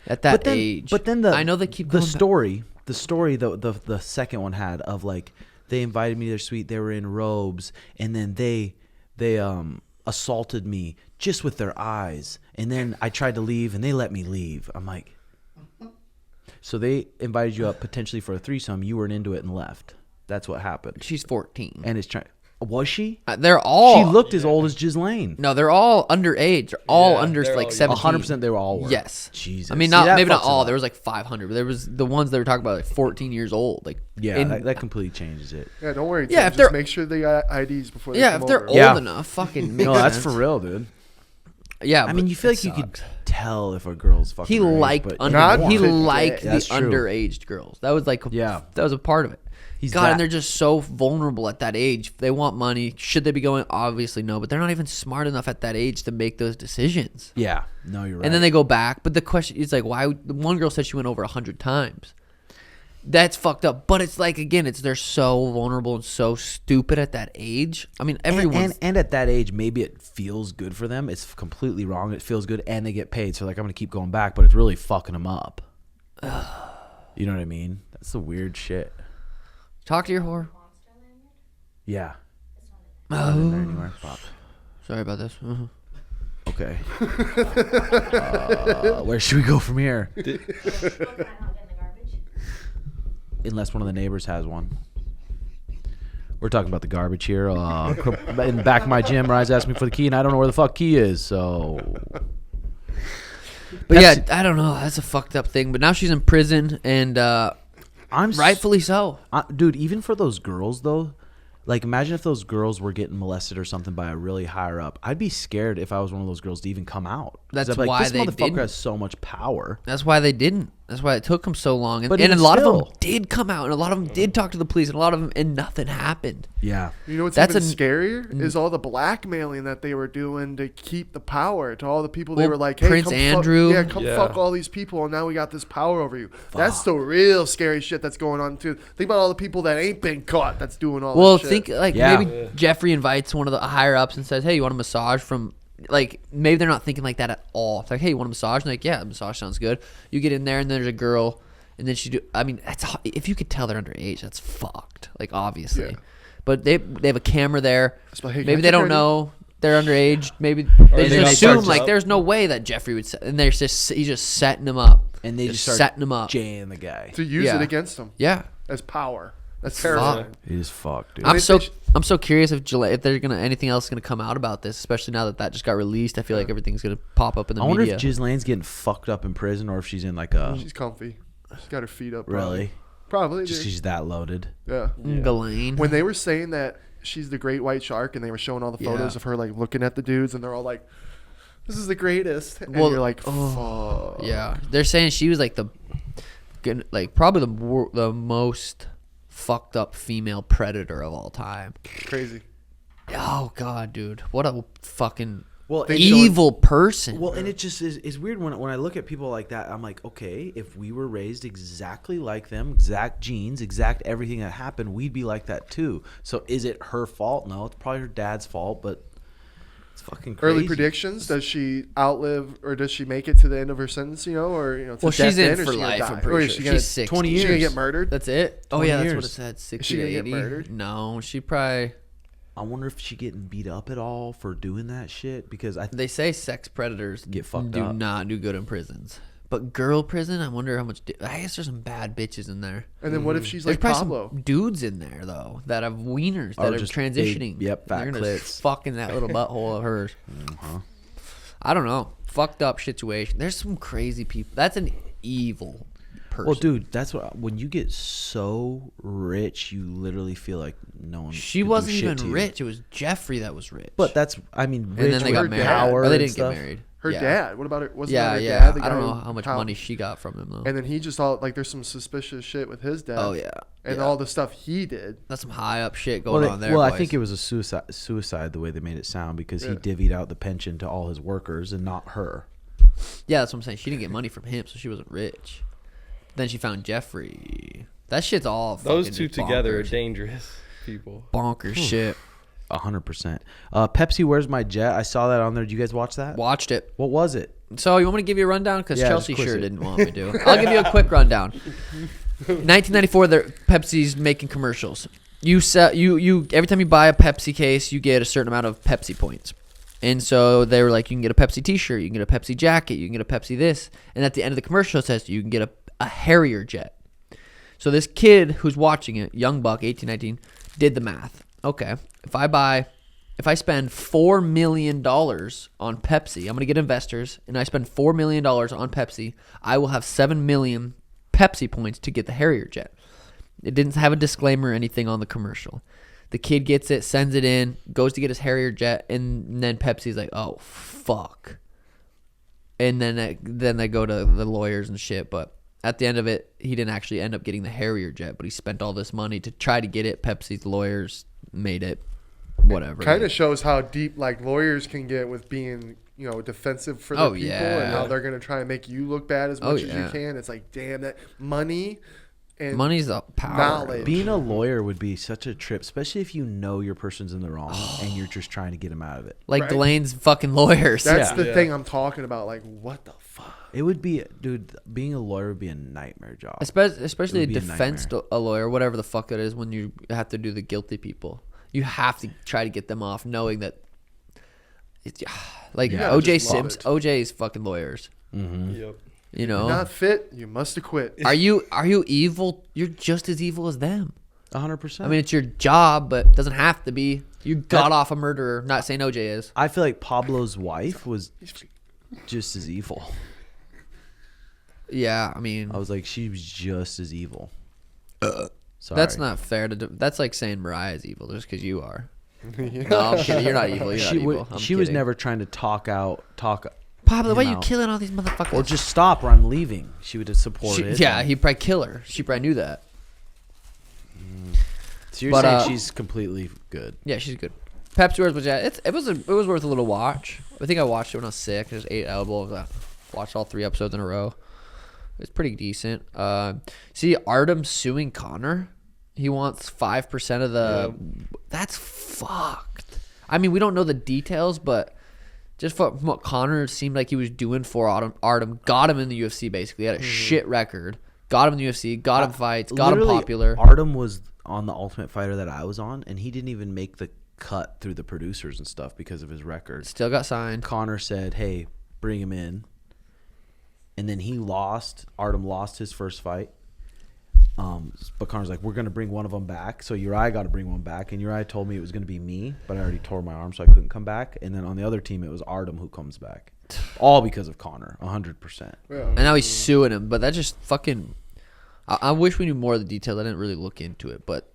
at that age. But then I know they keep the going story the second one had of like they invited me to their suite, they were in robes, and then they assaulted me just with their eyes, and then I tried to leave and they let me leave. I'm like, so they invited you up potentially for a threesome, you weren't into it and left. That's what happened. She's 14. And it's trying. Was she? They're all. She looked as old as Ghislaine. No, they're all underage. They're all under they're like all 17. 100% they were all were. Yes. Jesus. I mean, See, not that maybe not fucks it all. up. There was like 500, but there was the ones they were talking about like 14 years old. Like Yeah, that completely changes it. Yeah, don't worry. Yeah, Tim. if they're- Just make sure they got IDs before they yeah, come if they're over. old Yeah. enough, fucking makes No, that's sense. for real, dude. Yeah, I mean, but you feel it like you could sucks. tell if a girl's fucking He underage, liked but under, Not he today. liked the That's true. underaged girls. That was like Yeah. that was a part of it. He's God, that- and they're just so vulnerable at that age. They want money. Should they be going? Obviously no, but they're not even smart enough at that age to make those decisions. Yeah, no, you're right. And then they go back. But the question is like, why? The one girl said she went over 100 times. That's fucked up. But it's like again, they're so vulnerable and so stupid at that age. I mean, everyone. and at that age, maybe it feels good for them. It's completely wrong. It feels good, and they get paid. So like, I'm gonna keep going back, but it's really fucking them up. You know what I mean? That's the weird shit. Talk to your whore. Yeah. Not in there anywhere. Fuck. Sorry about this. Okay. Where should we go from here? Unless one of the neighbors has one. We're talking about the garbage here. In the back of my gym, Rise asked me for the key, and I don't know where the fuck key is. So, But Pepsi- yeah, I don't know. That's a fucked up thing. But now she's in prison, and rightfully so. Dude, even for those girls though, like imagine if those girls were getting molested or something by a really higher up. I'd be scared if I was one of those girls to even come out. 'Cause That's I'd be why this they motherfucker didn't. has so much power. That's why they didn't. That's why it took them so long. And, But and a even lot of them still. did come out, and a lot of them did talk to the police, and a lot of them, and nothing happened. Yeah. You know what's That's even a- scarier is all the blackmailing that they were doing to keep the power to all the people. They Well, were like, "Hey, Prince come Andrew. come Yeah. fuck all these people, and now we got this power over you." That's the real scary shit that's going on too. Think about all the people that ain't been caught that's doing all. Well, this shit. think like Yeah. maybe Jeffrey invites one of the higher ups and says, "Hey, you want a massage from?" Like maybe they're not thinking like that at all. It's like, "Hey, you want a massage?" And like, "Yeah, a massage sounds good." You get in there, and there's a girl, and then she do. I mean, that's if you could tell they're underage, that's fucked. Like obviously, Yeah. but they have a camera there. It's like, "Hey, can Maybe I they check don't your know they're underage. Maybe they they just got assume charged like up. there's no way that Jeffrey would. And they're just he's just setting him up, And they just start setting him up. jaying the guy. to use Yeah. it against them Yeah. as power. That's Fuck. terrifying. It is fucked, dude. I'm they so sh- I'm so curious if there's gonna anything else gonna come out about this, especially now that just got released. I feel like everything's gonna pop up in the I wonder media. if Ghislaine's getting fucked up in prison or if she's in like a She's comfy. She's got her feet up. Probably. really Probably. just Dude. 'cause she's that loaded. Yeah. Ghislaine. When they were saying that she's the great white shark, and they were showing all the photos Yeah. of her like looking at the dudes, and they're all like, "This is the greatest," and Well, you're like, "Fuck." Yeah, they're saying she was like probably the most fucked up female predator of all time. Crazy. Oh god, dude, what a fucking Well, evil person. Well, and it just is weird when I look at people like that. I'm like, okay, if we were raised exactly like them, exact genes, exact everything that happened, we'd be like that too. So is it her fault? No, it's probably her dad's fault, but it's fucking crazy. Early predictions: does she outlive, or does she make it to the end of her sentence? To Well, death she's in end, or for is she gonna life. die? I'm Or pretty is sure she gonna- she's 60. 20 Is she gonna years. get murdered? That's it. Oh 20 yeah, that's what years. it said. 60 she to gonna 80. get murdered? No, she probably. I wonder if she getting beat up at all for doing that shit because They say sex predators Get fucked do up. not do good in prisons. But girl prison, I wonder how much. I guess there's some bad bitches in there. And then what if she's There's like probably Pablo? some dudes in there though that have wieners Or that are just transitioning. big- yep, fat They're gonna clits. fucking that little butthole of hers. I don't know. Fucked up situation. There's some crazy people. That's an evil person. Well, dude, that's what when you get so rich, you literally feel like no one. She could do wasn't shit even to you. rich. It was Jeffrey that was rich. But that's, I mean, rich and then they got with married. power Or they and didn't stuff. get married. Her Yeah. dad. What about it? Wasn't Yeah, that her yeah. dad? The I don't guy know who- how much money she got from him though. And then he just all like there's some suspicious shit with his dad. Oh yeah. And Yeah. all the stuff he did. That's some high up shit going on there. Well, I boys. think it was a suicide the way they made it sound because he Yeah. divvied out the pension to all his workers and not her. Yeah, that's what I'm saying. She didn't get money from him, so she wasn't rich. Then she found Jeffrey. That shit's all Those fucking two together are bonkers. dangerous people. Bonkers shit. 100%. Pepsi, Where's My Jet? I saw that on there. Did you guys watch that? Watched it. What was it? So you want me to give you a rundown? Because Yeah, Chelsea just quiz sure it. didn't want me to. I'll give you a quick rundown. 1994, Pepsi's making commercials. You sell you every time you buy a Pepsi case, you get a certain amount of Pepsi points. And so they were like, you can get a Pepsi T-shirt, you can get a Pepsi jacket, you can get a Pepsi this, and at the end of the commercial it says you can get a Harrier jet. So this kid who's watching it, young buck, 18, 19, did the math. Okay, if I spend $4 million on Pepsi, I'm going to get investors, and I spend $4 million on Pepsi, I will have 7 million Pepsi points to get the Harrier jet. It didn't have a disclaimer or anything on the commercial. The kid gets it, sends it in, goes to get his Harrier jet, and then Pepsi's like, oh, fuck. And then they go to the lawyers and shit, but at the end of it, he didn't actually end up getting the Harrier jet, but he spent all this money to try to get it. Pepsi's lawyers made it. Whatever. Kind of shows how deep like lawyers can get with being, defensive for their people and how they're gonna try and make you look bad as much as you can. It's like, damn, that money and money's the power. knowledge. Being a lawyer would be such a trip, especially if you know your person's in the wrong and you're just trying to get him out of it. Like Right. Ghislaine's fucking lawyers. That's Yeah. the thing I'm talking about. Like, what the fuck? It would be, dude, being a lawyer would be a nightmare job. Especially It a would be a defense nightmare. a lawyer, whatever the fuck it is, when you have to do the guilty people. You have to try to get them off, knowing that it's like Yeah, OJ just love Simpson. it. OJ's fucking lawyers. Yep. You know, Not fit, you must have quit. are you evil? You're just as evil as them. 100%. I mean, it's your job, but it doesn't have to be. You got off a murderer. Not saying OJ is. I feel like Pablo's wife was just as evil. Yeah, I mean, I was like, she was just as evil. Sorry. that's not fair to. That's like saying Mariah's evil just because you are. No, I'm kidding. You're not evil. You're not evil. I'm She was kidding. never trying to talk Pablo, why are you out. killing all these motherfuckers? or just stop or I'm leaving. She would have supported. Yeah, he'd probably kill her. She probably knew that. So you're But, saying she's completely good. Yeah, she's good. Pepsi Where's My Jet. It was worth a little watch. I think I watched it when I was sick. I just ate elbows. I watched all 3 episodes in a row. It's pretty decent. See, Artem suing Connor. He wants 5% of the. That's fucked. I mean, we don't know the details, but just from what Connor seemed like he was doing for Artem got him in the UFC. Basically, he had a shit record. Got him in the UFC. Got him fights. Got him Literally, popular. Artem was on the Ultimate Fighter that I was on, and he didn't even make the cut through the producers and stuff because of his record. Still got signed. Connor said, "Hey, bring him in," and then he lost. Artem lost his first fight. But Connor's like, "We're gonna bring one of them back." So Uriah got to bring one back, and Uriah told me it was gonna be me, but I already tore my arm, so I couldn't come back. And then on the other team, it was Artem who comes back, all because of Connor, 100%. And now he's suing him. But that just fucking. I wish we knew more of the details. I didn't really look into it, but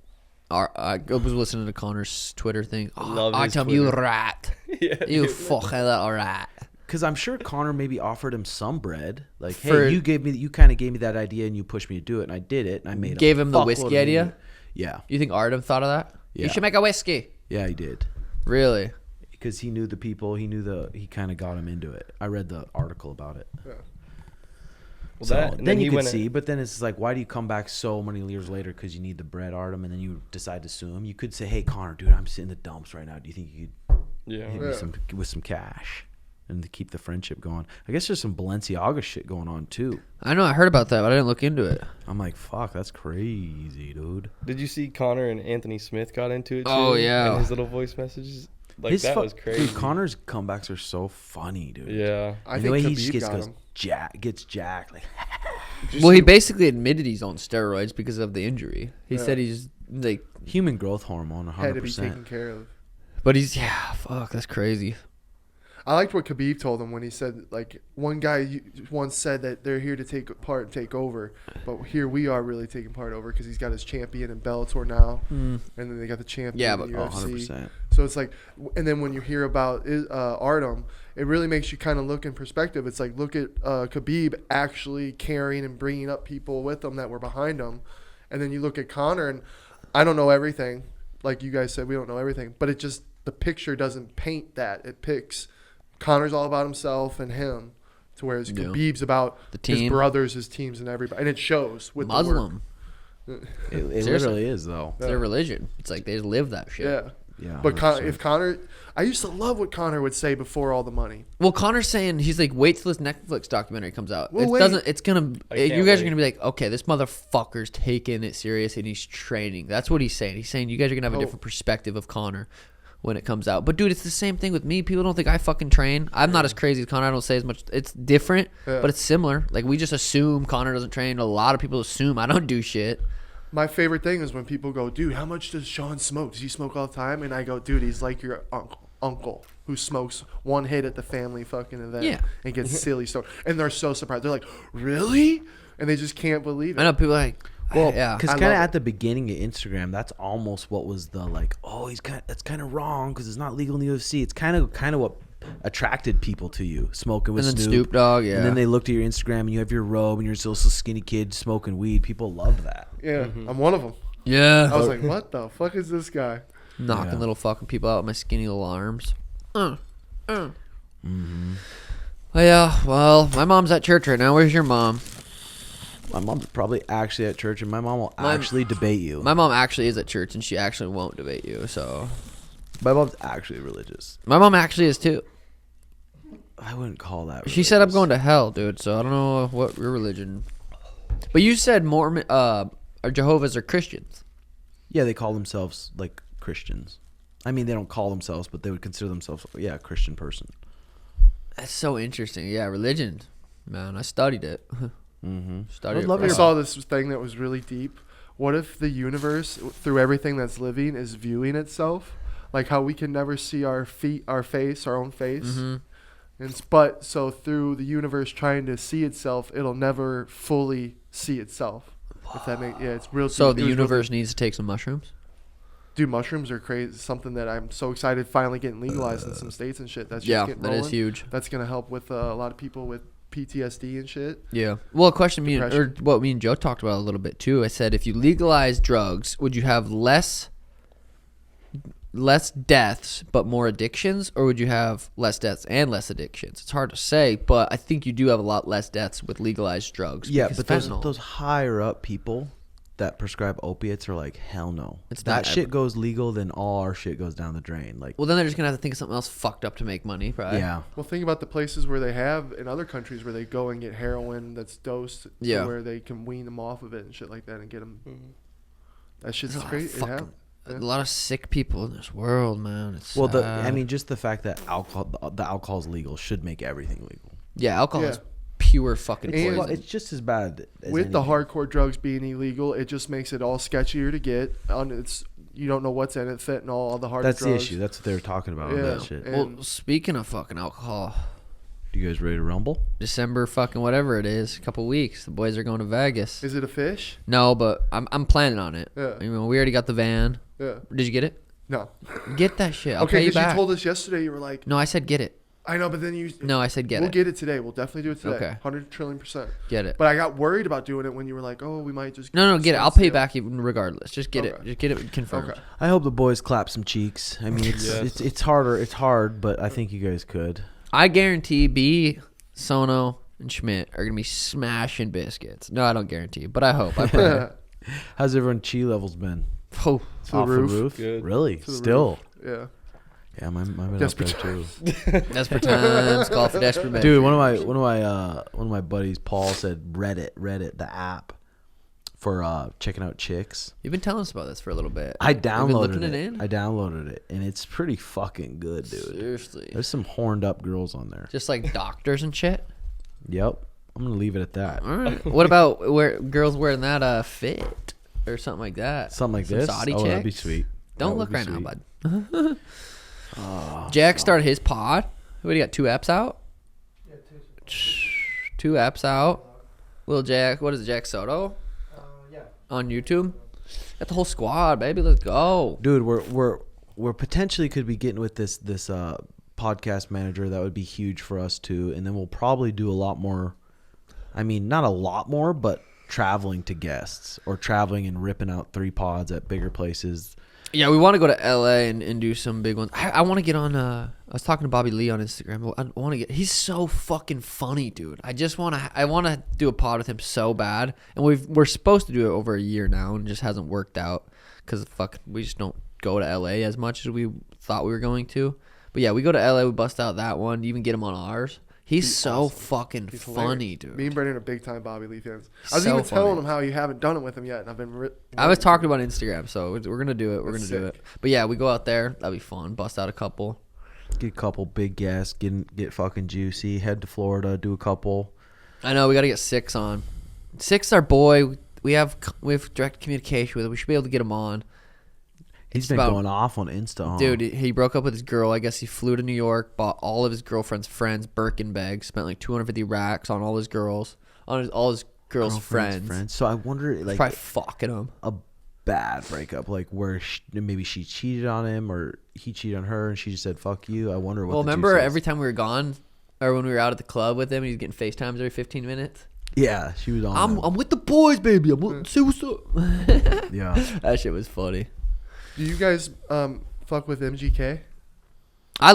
I was listening to Connor's Twitter thing. Love I his tell you Twitter. rat. Yeah, You dude. fucking little rat. Because I'm sure Connor maybe offered him some bread, like, For- "Hey, you kind of gave me that idea, and you pushed me to do it, and I did it, and I made." Gave him the fuckload whiskey of idea? money." Yeah, You think Artem thought of that? You Yeah. should make a whiskey. yeah, he did. Really? Because he knew the people, he kind of got him into it. I read the article about it. Well, So that, and then he you could went- see, but then it's like, why do you come back so many years later because you need the bread, Artem, and then you decide to sue him? You could say, "Hey, Connor, dude, I'm sitting in the dumps right now. Do you think you could Yeah. hit me with some cash and to keep the friendship going?" I guess there's some Balenciaga shit going on too. I know. I heard about that, but I didn't look into it. I'm like, fuck, that's crazy, dude. Did you see Connor and Anthony Smith got into it too? Oh, yeah. And his little voice messages. Like, that was crazy. Dude, Connor's comebacks are so funny, dude. Yeah. I And the think way he Khabib just got him. gets jacked, like, Well, he basically admitted he's on steroids because of the injury. He said he's like, human growth hormone, 100%. Had to be taken care of. but he's fuck, that's crazy. I liked what Khabib told him when he said, like, one guy once said that they're here to take part and take over, but here we are really taking part over because he's got his champion in Bellator now, and then they got the champion in the UFC. 100%. So it's like, and then when you hear about Artem, it really makes you kind of look in perspective. It's like, look at Khabib actually carrying and bringing up people with him that were behind him, and then you look at Conor, and I don't know everything. Like you guys said, we don't know everything, but it just, the picture doesn't paint that. It picks Conor's all about himself and him, to whereas Khabib's about the team, his brothers, his teams, and everybody, and it shows with Muslim. The work. It literally is though. It's their religion. It's like they just live that shit. Yeah. Yeah. But if Conor, I used to love what Conor would say before all the money. Well, Conor's saying, he's like, wait till this Netflix documentary comes out. Well, It doesn't. It's gonna. I can't You guys wait. are gonna be like, okay, this motherfucker's taking it serious and he's training. That's what he's saying. He's saying you guys are gonna have a different perspective of Conor when it comes out. But dude, it's the same thing with me. People don't think I fucking train. I'm not as crazy as Conor. I don't say as much. It's different, but it's similar. Like, we just assume Conor doesn't train. A lot of people assume I don't do shit. My favorite thing is when people go, dude, how much does Sean smoke? Does he smoke all the time? And I go, dude, he's like your uncle who smokes one hit at the family fucking event and gets silly stoned. And they're so surprised. They're like, really? And they just can't believe it. I know people are like, Well, yeah. because I kind of love at the beginning of Instagram, that's almost what was the like. Oh, that's kind of wrong because it's not legal in the UFC. It's kind of what attracted people to you, smoking with And then Snoop. Snoop Dogg, yeah. And then they looked at your Instagram and you have your robe and you're still so skinny kid smoking weed. People love that. Yeah, I'm one of them. Yeah. I was like, what the fuck is this guy? Knocking little fucking people out with my skinny little arms. Oh, yeah, well, my mom's at church right now. Where's your mom? My mom's probably actually at church and my mom will actually debate you. My mom actually is at church and she actually won't debate you. So My mom's actually religious. my mom actually is too. I wouldn't call that religious. She said I'm going to hell, dude. So I don't know what your religion. But you said Mormon, or Jehovah's are Christians. Yeah, they call themselves like Christians. I mean, they don't call themselves, but they would consider themselves, a Christian person. That's so interesting. Yeah, religion, man. I studied it. Studied it. I saw this thing that was really deep. What if the universe, through everything that's living, is viewing itself? Like how we can never see our feet, our face, our own face. But so through the universe trying to see itself, it'll never fully see itself. If that makes it's real. So deep. the universe needs to take some mushrooms. Dude, mushrooms are crazy. Something that I'm so excited finally getting legalized in some states and shit. That's just getting that rolling. is huge. That's gonna help with a lot of people with PTSD and shit. Yeah. Well, a question what me and Joe talked about a little bit too. I said, if you legalize drugs, would you have less deaths but more addictions, or would you have less deaths and less addictions? It's hard to say, but I think you do have a lot less deaths with legalized drugs. Yeah, because but those higher up people that prescribe opiates are like, hell no. It's that not shit goes legal, then all our shit goes down the drain. Like, well, then they're just gonna have to think of something else fucked up to make money, right? yeah. Well, think about the places where they have in other countries where they go and get heroin that's dosed to where they can wean them off of it and shit like that and get them. That shit's There's crazy. a lot of sick people in this world, man. It's Well, sad. just the fact that the alcohol is legal should make everything legal. Yeah, alcohol is pure fucking And- poison. Well, it's just as bad as With the anything. hardcore drugs being illegal, it just makes it all sketchier to get. You don't know what's in it, fentanyl, all the hard That's drugs. the issue. That's what they were talking about on that shit. And- Well, speaking of fucking alcohol, You guys ready to rumble? December fucking whatever it is, a couple weeks, the boys are going to Vegas. Is it a fish? No, but I'm planning on it. Yeah. I mean, we already got the van. Yeah. Did you get it? No. Get that shit. I'll Okay, pay you because you back. told us yesterday you were like, No, I said get it. I know, but then you. No, I said get we'll it. get it today. We'll definitely do it today. Okay. 100 trillion%. Get it. But I got worried about doing it when you were like, oh, we might just. No, get it. I'll pay you back even regardless. Just get it. Okay. Just get it confirmed. Okay. I hope the boys clap some cheeks. I mean, it's harder. It's hard, but I think you guys could. I guarantee B, Sono, and Schmidt are gonna be smashing biscuits. No, I don't guarantee, but I hope. I pray. How's everyone chi levels been? Oh, To the Off roof. the roof? Good. Really? To the Still? Yeah. Yeah, mine been up there Desperate too. desperate times call for desperate measures. Dude, one of my buddies, Paul, said Reddit, the app for checking out chicks. You've been telling us about this for a little bit. I You've been downloaded looking it. in? I downloaded it, and it's pretty fucking good, dude. Seriously. There's some horned up girls on there. Just like doctors and shit. Yep. I'm gonna leave it at that. All right. What about girls wearing that fit or something like that? Something like Some this. Saudi Oh, that'd be chicks? sweet. Don't That look would right be now, sweet. bud. Jack started his pod. What do you got? 2 apps out? Yeah, 2 apps out. Lil Jack, what is it, Jx Soto? Yeah. On YouTube? Got the whole squad, baby. Let's go. Dude, we're potentially could be getting with this podcast manager. That would be huge for us too. And then we'll probably do a lot more. I mean, not a lot more, but traveling to guests or traveling and ripping out 3 pods at bigger places. Yeah, we want to go to LA and do some big ones. I want to get on. I was talking to Bobby Lee on Instagram. I want to get. He's so fucking funny, dude. I want to do a pod with him so bad. And we're supposed to do it over a year now, and it just hasn't worked out because we just don't go to LA as much as we thought we were going to. But yeah, we go to LA. We bust out that one. You even get him on ours. He's so awesome. Fucking He's funny, hilarious. dude. Me and Brendan are big time Bobby Lee fans. I was So even telling funny. him how you haven't done it with him yet, and I've been. I was talking about Instagram, so we're gonna do it. We're That's gonna do sick. it. But yeah, we go out there. That'd be fun. Bust out a couple. Get a couple big guests. Get fucking juicy. Head to Florida. Do a couple. I know we got to get Six on. Six, our boy. We have direct communication with him. We should be able to get him on. He's It's been about- going off on Insta. Huh? Dude, he broke up with his girl. I guess he flew to New York, bought all of his girlfriend's friends Birkin bags, spent like 250 racks on all his girls, on all his girls' friends. So I wonder, like, Probably fucking them. a bad breakup, like where maybe she cheated on him or he cheated on her, and she just said "fuck you." I wonder what. Well, the remember juice is. every time we were gone, or when we were out at the club with him, he was getting FaceTimes every 15 minutes. Yeah, she was on. I'm with the boys, baby. Say what's up. Yeah. That shit was funny. Do you guys fuck with MGK? I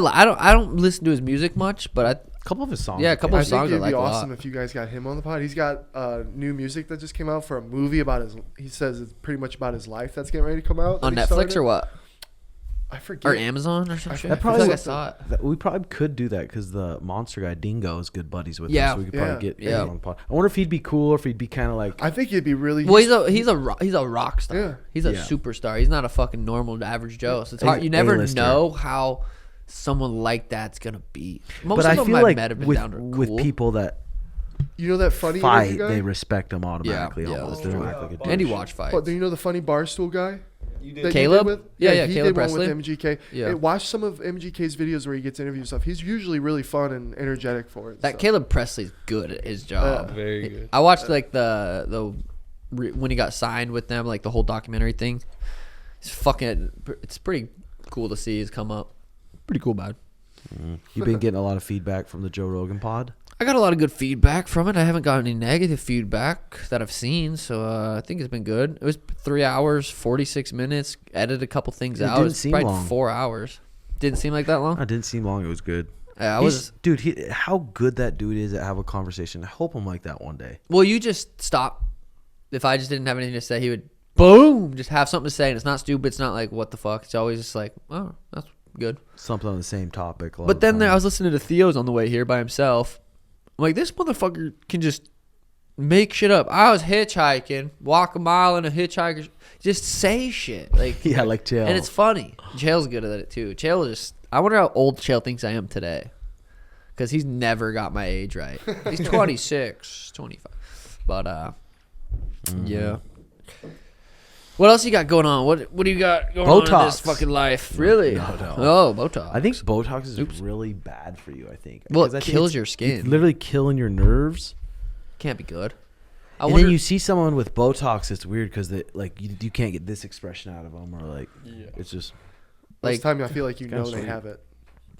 don't listen to his music much, but A couple of his songs. Yeah, a couple I of think songs I it'd like be a lot. awesome if you guys got him on the pod. He's got new music that just came out for a movie about his. He says it's pretty much about his life that's getting ready to come out On that he Netflix started. or what? I forget. Or Amazon or some I shit? forget. I feel like I That saw it. We probably could do that because the monster guy Dingo is good buddies with Yeah. him, so we could probably get Yeah. him on the pod. I wonder if he'd be cool or if he'd be kind of like. I think he'd be really. Well, he's a rock star. Yeah. He's a Yeah. superstar. He's not a fucking normal average Joe. So it's He's hard. You never A-lister. know how someone like that's gonna be. Most but of I them feel I like met have been with, down to cool. with people that You know that funny fight, interview guy? they respect him automatically. Yeah, almost. that's They don't true. act like a And he douche. watch fights. Oh, do you know the funny Barstool guy? You that did. Caleb? You did with? Yeah, he Caleb did one Presley. with MGK. Yeah. Hey, watch some of MGK's videos where he gets interviews and stuff. He's usually really fun and energetic for it. That so. Caleb Presley's good at his job. Very good. I watched like when he got signed with them, like the whole documentary thing. It's pretty cool to see his come up. Pretty cool, bud. You've been getting a lot of feedback from the Joe Rogan pod. I got a lot of good feedback from it. I haven't got any negative feedback that I've seen, so I think it's been good. It was 3 hours, 46 minutes. Edited a couple things It out. didn't It's seem probably long. 4 hours. Didn't seem like that long. It didn't seem long. It was good. Yeah, Dude, how good that dude is at have a conversation. I hope I'm like that one day. Well, you just stop. If I just didn't have anything to say, he would boom, just have something to say, and it's not stupid. It's not like what the fuck. It's always just like, oh, that's good. Something on the same topic. But then I was listening to Theo's on the way here by himself. I'm like, this motherfucker can just make shit up. I was hitchhiking, walk a mile in a hitchhiker, just say shit. Like, yeah, like Chael. and it's funny. Chael's good at it too. Chael is. I wonder how old Chael thinks I am today, because he's never got my age right. He's 26, 25. But yeah. What else you got going on? What do you got going on in this Botox. fucking life? Really? No. Oh, Botox. I think Botox is really bad for you. I think. Well, Because it I think kills it's- your skin. It's literally killing your nerves. Can't be good. I And wonder. then you see someone with Botox, it's weird because you can't get this expression out of them, or like it's just Most like- of the time, I feel like you know Kinda they sweet. have it.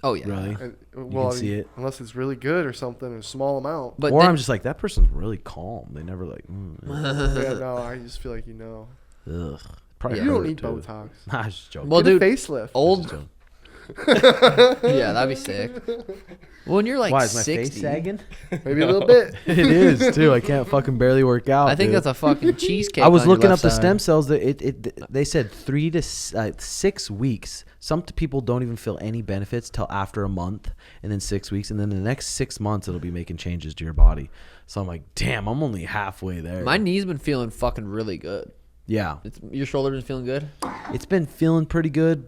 oh yeah. really. And, can see it. Unless it's really good or something, a small amount. But or then, I'm just like that person's really calm. They never like. Yeah, no, I just feel like you know. Ugh. Probably You don't hurt, need too. Botox. Nah, I was just joking. well, Get dude, a facelift. old. Just joking. Yeah, that'd be sick. Well, when you're like Why is my 60, face sagging? Maybe a little bit. It is too. I can't fucking barely work out. I think dude. that's a fucking cheesecake. I was on your looking up left the side. stem cells. That they said 3 to 6 weeks. Some people don't even feel any benefits till after a month, and then 6 weeks, and then the next 6 months it'll be making changes to your body. So I'm like, damn, I'm only halfway there. My knee's been feeling fucking really good. Yeah, Your shoulder been feeling good? it's been feeling pretty good.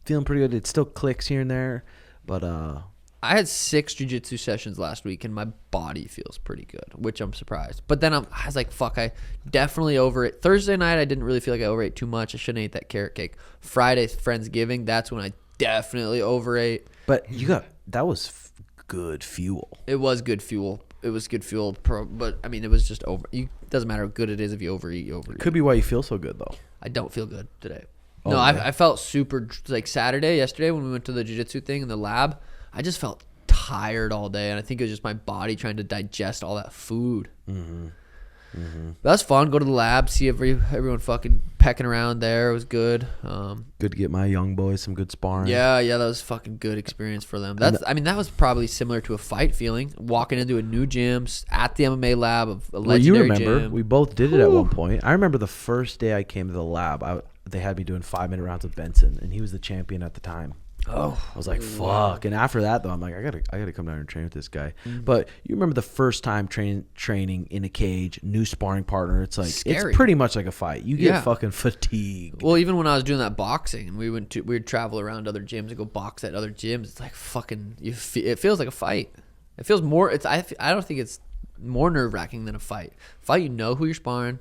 It still clicks here and there, but I had 6 jiu-jitsu sessions last week, and my body feels pretty good, which I'm surprised. But then I was like, fuck, I definitely overate. Thursday night, I didn't really feel like I overate too much. I shouldn't have ate that carrot cake. Friday, Friendsgiving, that's when I definitely overate. But you got that was good fuel. It was good fuel. But I mean, it was just over. It doesn't matter how good it is if you overeat. You overeat. Could be why you feel so good though. I don't feel good today. Oh, No, yeah. I felt super like yesterday when we went to the jiu-jitsu thing in the lab. I just felt tired all day, and I think it was just my body trying to digest all that food. That's fun. Go to the lab, see everyone fucking pecking around there. It was good. Good to get my young boys some good sparring. Yeah, that was a fucking good experience for them. That was probably similar to a fight feeling. Walking into a new gym at the MMA lab of a legendary you remember, gym. we both did it at one point. I remember the first day I came to the lab, they had me doing 5-minute rounds with Benson, and he was the champion at the time. Oh, I was like, fuck. And after that, though, I'm like, I gotta come down and train with this guy. But you remember the first time training in a cage, new sparring partner. It's like, Scary. it's pretty much like a fight. You get Yeah. fucking fatigued. well, even when I was doing that boxing, and we would travel around other gyms and go box at other gyms. It's like fucking. It feels like a fight. It feels more. I don't think it's more nerve wracking than a fight. Fight, you know who you're sparring,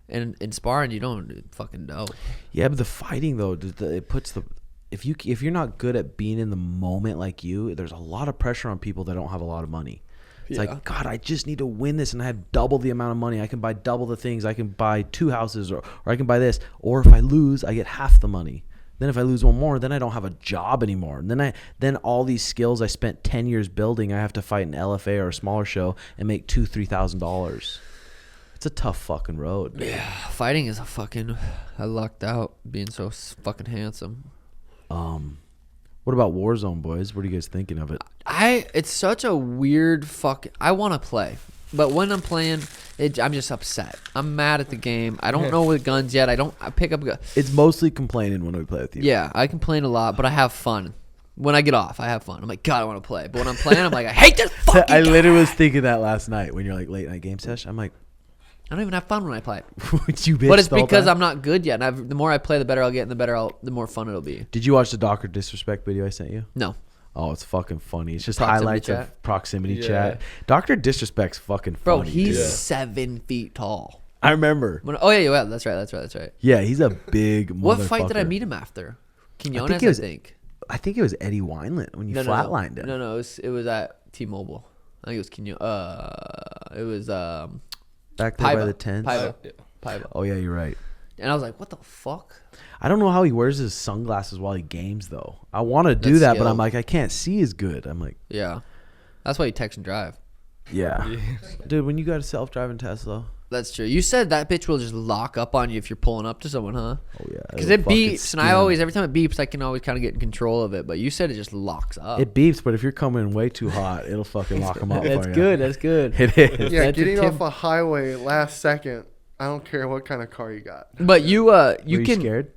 and in sparring, you don't fucking know. Yeah, but the fighting, though, it puts the... If you're not good at being in the moment like you, there's a lot of pressure on people that don't have a lot of money. It's like, God, I just need to win this, and I have double the amount of money. I can buy double the things. I can buy 2 houses, or I can buy this. Or if I lose, I get half the money. Then if I lose one more, then I don't have a job anymore. And then all these skills I spent 10 years building, I have to fight an LFA or a smaller show and make $2,000-$3,000. It's a tough fucking road. Dude. Yeah, fighting is a fucking. I lucked out being so fucking handsome. What about Warzone, boys? What are you guys thinking of it? It's such a weird I want to play, but when I'm playing, I'm just upset. I'm mad at the game. I don't know with guns yet. I pick up. It's mostly complaining when we play with you. Yeah, I complain a lot, but I have fun. When I get off, I have fun. I'm like, God, I want to play. But when I'm playing, I'm like, I hate this fucking I guy. literally was thinking that last night when you're like late night game session. I'm like, I don't even have fun when I play. you bitch But it's the whole because time? I'm not good yet. And the more I play, the better I'll get, and the more fun it'll be. Did you watch the Dr. Disrespect video I sent you? No. Oh, it's fucking funny. It's just Proximity highlights chat? of proximity Yeah. chat. Dr. Disrespect's fucking funny. Bro, he's dude. 7 feet tall. I remember. Yeah, that's right. Yeah, he's a big What fight did I motherfucker. meet him after? Quinones, think it was- I think. I think it was Eddie Wineland when you flatlined him. No, it was at T-Mobile. I think it was Quinones. It was Back there by Paiva. the tents. Paiva. Oh, yeah, you're right. And I was like, what the fuck? I don't know how he wears his sunglasses while he games, though. I want to do That's that, but skill. I'm like, I can't see as good. I'm like, Yeah. That's why you text and drive. yeah. Dude, when you got a self-driving Tesla. That's true. You said that bitch will just lock up on you if you're pulling up to someone, huh? Oh, yeah. Because it'll it fucking beeps, and skin. every time it beeps, I can always kind of get in control of it. But you said it just locks up. It beeps, but if you're coming way too hot, it'll fucking lock them up for you. That's good. That's good. It is. Yeah, That's getting a off a highway last second. I don't care what kind of car you got. But you Were you can scared?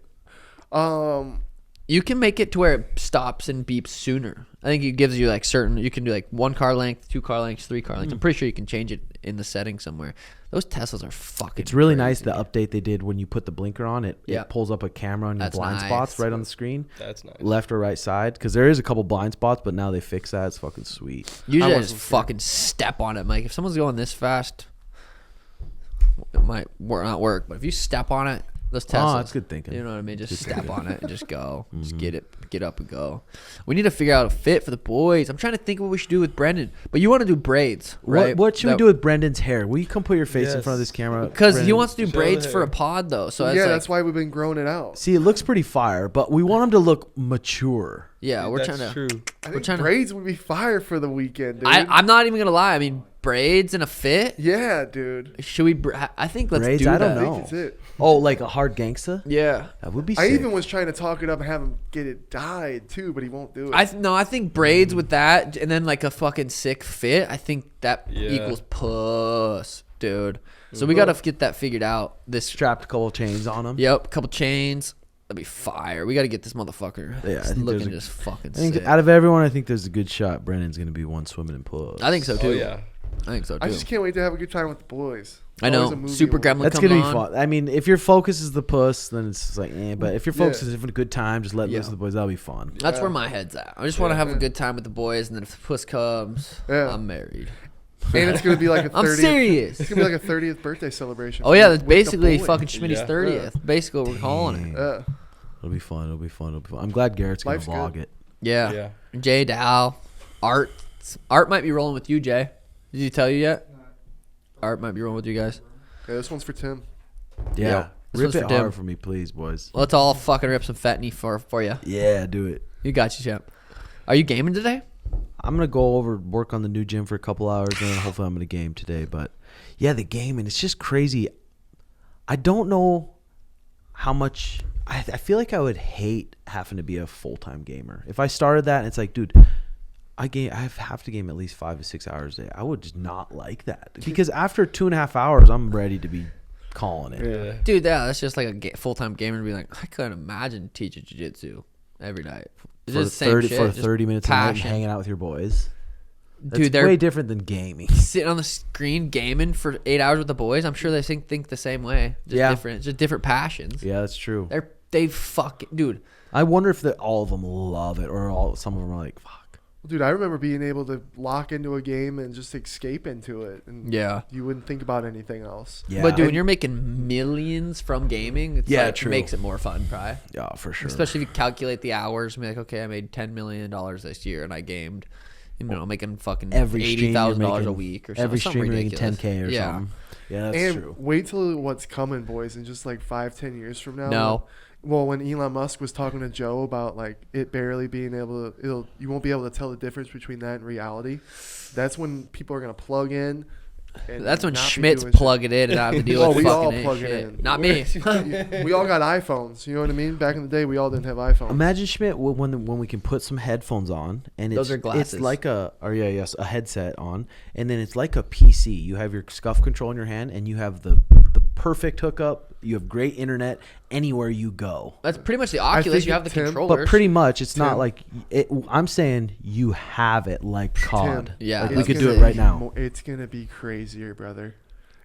you can make it to where it stops and beeps sooner. I think it gives you like certain. You can do like 1 car length, 2 car lengths, 3 car lengths. I'm pretty sure you can change it in the settings somewhere. Those Teslas are fucking. It's really crazy. nice the update they did when you put the blinker on it. Yeah. It pulls up a camera on your That's blind nice. spots right on the screen, That's nice. left or right side. Because there is a couple blind spots, but now they fix that. It's fucking sweet. Usually I wasn't just scared. fucking step on it, Mike. If someone's going this fast, it might not work. But if you step on it, those Teslas. Oh, that's good thinking. You know what I mean? Just step on it and just go. Just get up and go. We need to figure out a fit for the boys. I'm trying to think what we should do with Brendan. But you want to do braids, right? What should we do with Brendan's hair? Will you come put your face in Yes. front of this camera? Because he Brendan? wants to do Show braids the for a hair. pod, though. So Yeah, it's like, that's why we've been growing it out. See, it looks pretty fire, but we want him to look mature. yeah, we're That's trying to. true. I We're think trying to. braids would be fire for the weekend, dude. I'm not even gonna lie. I mean, braids and a fit. Yeah, dude. Should we? I think let's Braids? do I that. don't I know. think it's it. Oh, like a hard gangsta? Yeah. That would be I sick. even was trying to talk it up and have him get it dyed too, but he won't do it. No, I think braids with that and then like a fucking sick fit. I think that Yeah. equals puss, dude. So we gotta get that figured out. This strapped a couple chains on him. Yep, couple chains. That'd be fire. We gotta get this motherfucker. Yeah, I It's think looking there's just fucking I think sick. out of everyone, I think there's a good shot. Brendan's gonna be one swimming in puss. I think so too. Oh yeah. I think so too. I just can't wait to have a good time with the boys. I Always know. a movie Super award. Gremlin That's comes gonna be on. fun. I mean, if your focus is the puss, then it's just like, but if your focus Yeah. is having a good time, just let Yeah. loose of the boys. That'll be fun. That's Yeah. where my head's at. I just want to Yeah. have a good time with the boys, and then if the puss comes, Yeah. I'm married. And it's gonna be like a 30th. I'm serious. It's gonna be like a 30th birthday celebration. Oh yeah, with that's the basically boys. fucking Schmitty's Yeah. 30th. Basically, what we're calling it. It'll be fun. It'll be fun. I'm glad Garrett's gonna Life's vlog good. it. Yeah. Yeah. Jay Dow. Art might be rolling with you, Jay. Did he tell you yet? Art might be rolling with you guys. Okay, this one's for Tim. Yeah. This Rip one's it for Tim. hard for me, please, boys. Let's all fucking rip some fentanyl for you. Yeah, do it. You got you, champ. Are you gaming today? I'm going to go over, work on the new gym for a couple hours, and then hopefully I'm going to game today. But, yeah, the gaming, it's just crazy. I don't know how much – I feel like I would hate having to be a full-time gamer. If I started that and it's like, dude, I have to game at least 5 to 6 hours a day. I would just not like that. Because after 2.5 hours, I'm ready to be calling it. Yeah. Dude, that's just like a full-time gamer to be like, I couldn't imagine teaching jiu-jitsu every night. It's For just the same shit. for just 30 minutes a night and passion. hanging out with your boys. That's Dude, they're way different than gaming. sitting on the screen gaming for 8 hours with the boys. I'm sure they think the same way. Just Yeah. different. Just different passions. Yeah, that's true. They fucking dude. I wonder if all of them love it or some of them are like, fuck. Dude, I remember being able to lock into a game and just escape into it. And Yeah. you wouldn't think about anything else. Yeah, But dude, when you're making millions from gaming, it's Yeah, like, true. makes it more fun, probably. yeah, for sure. Especially if you calculate the hours and be like, okay, I made $10 million this year and I gamed, making fucking every stream you're $80,000 a making- week or every something stream you're making ridiculous. 10K or yeah. something. Yeah, that's And true. wait till what's coming, boys, in just like 5-10 years from now. No. Well, when Elon Musk was talking to Joe about like it barely being able to, you won't be able to tell the difference between that and reality. That's when people are gonna plug in. And That's when not be Schmidt's doing shit. plugging in and I have to deal Well, with we all fucking plug shit. it in. Not me. We all got iPhones. You know what I mean? Back in the day, we all didn't have iPhones. Imagine Schmidt when we can put some headphones on and Those are it's glasses. like a headset on, and then it's like a PC. You have your scuff control in your hand and you have the perfect hookup. You have great internet anywhere you go. That's pretty much the Oculus. think You have the Tim- controllers. But pretty much, it's not Tim. like it. I'm saying you have it like COD. Tim, Yeah, Like, it's we could do gonna it right be now. It's gonna be crazier, brother.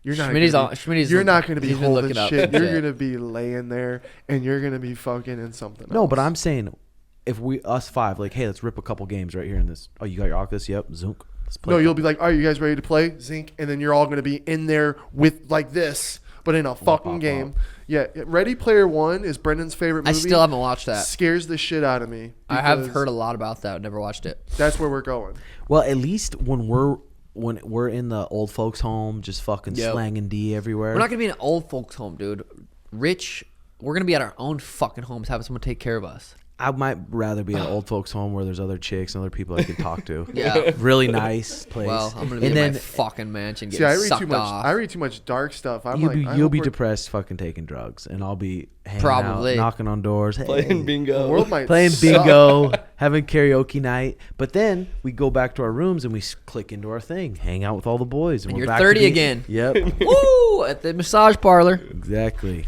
You're not. Schmitty's gonna all- Schmitty's you're look- not gonna be he's been holding looking up shit. You're shit. gonna be laying there, and you're gonna be fucking in something. No, else. but I'm saying if us five, like, hey, let's rip a couple games right here in this. Oh, you got your Oculus? Yep. Zoom. Let's play. No, you'll be like, all right, you guys ready to play? Zinc, and then you're all gonna be in there with like this, but in a fucking pop, game. pop. Yeah, Ready Player One is Brendan's favorite I movie. still haven't watched that. Scares the shit out of me. I have because heard a lot about that. Never watched it. That's where we're going. Well, at least when we're in the old folks' home, just fucking Yep. slanging D everywhere. We're not gonna be in an old folks' home, dude. Rich. We're gonna be at our own fucking homes, having someone take care of us. I might rather be in an old folks' home where there's other chicks and other people I can talk to. Yeah. Really nice place. Well, I'm gonna be and in then my fucking mansion See, getting I read sucked too much. off. I read too much dark stuff. I'm you'll like, be I you'll hope be we're- depressed, fucking taking drugs, and I'll be hanging Probably. out, knocking on doors, hey, Playing bingo. The world might playing suck. bingo, having karaoke night. But then we go back to our rooms and we click into our thing, hang out with all the boys, and And we're you're back 30 to being- again. Yep, Woo! At the massage parlor. exactly.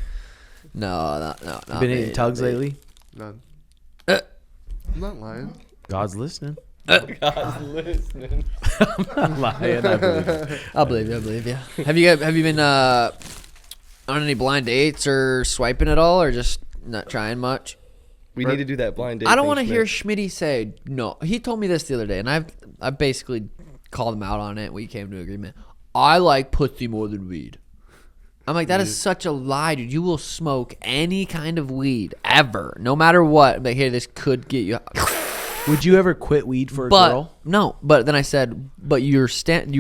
No. Been hitting tugs lately? None. Uh. I'm not lying. God's listening. God's listening. I'm lying. I believe it. I believe you. Have you been on any blind dates or swiping at all, or just not trying much? We need to do that blind date. I don't thing, want to hear Schmidt. Schmitty say no. He told me this the other day, and I basically called him out on it. We came to an agreement. I like pussy more than weed. I'm like, that is such a lie, dude. You will smoke any kind of weed ever, no matter what. I'm like, hey, this could get you. Would you ever quit weed for a But girl? no. But then I said, but you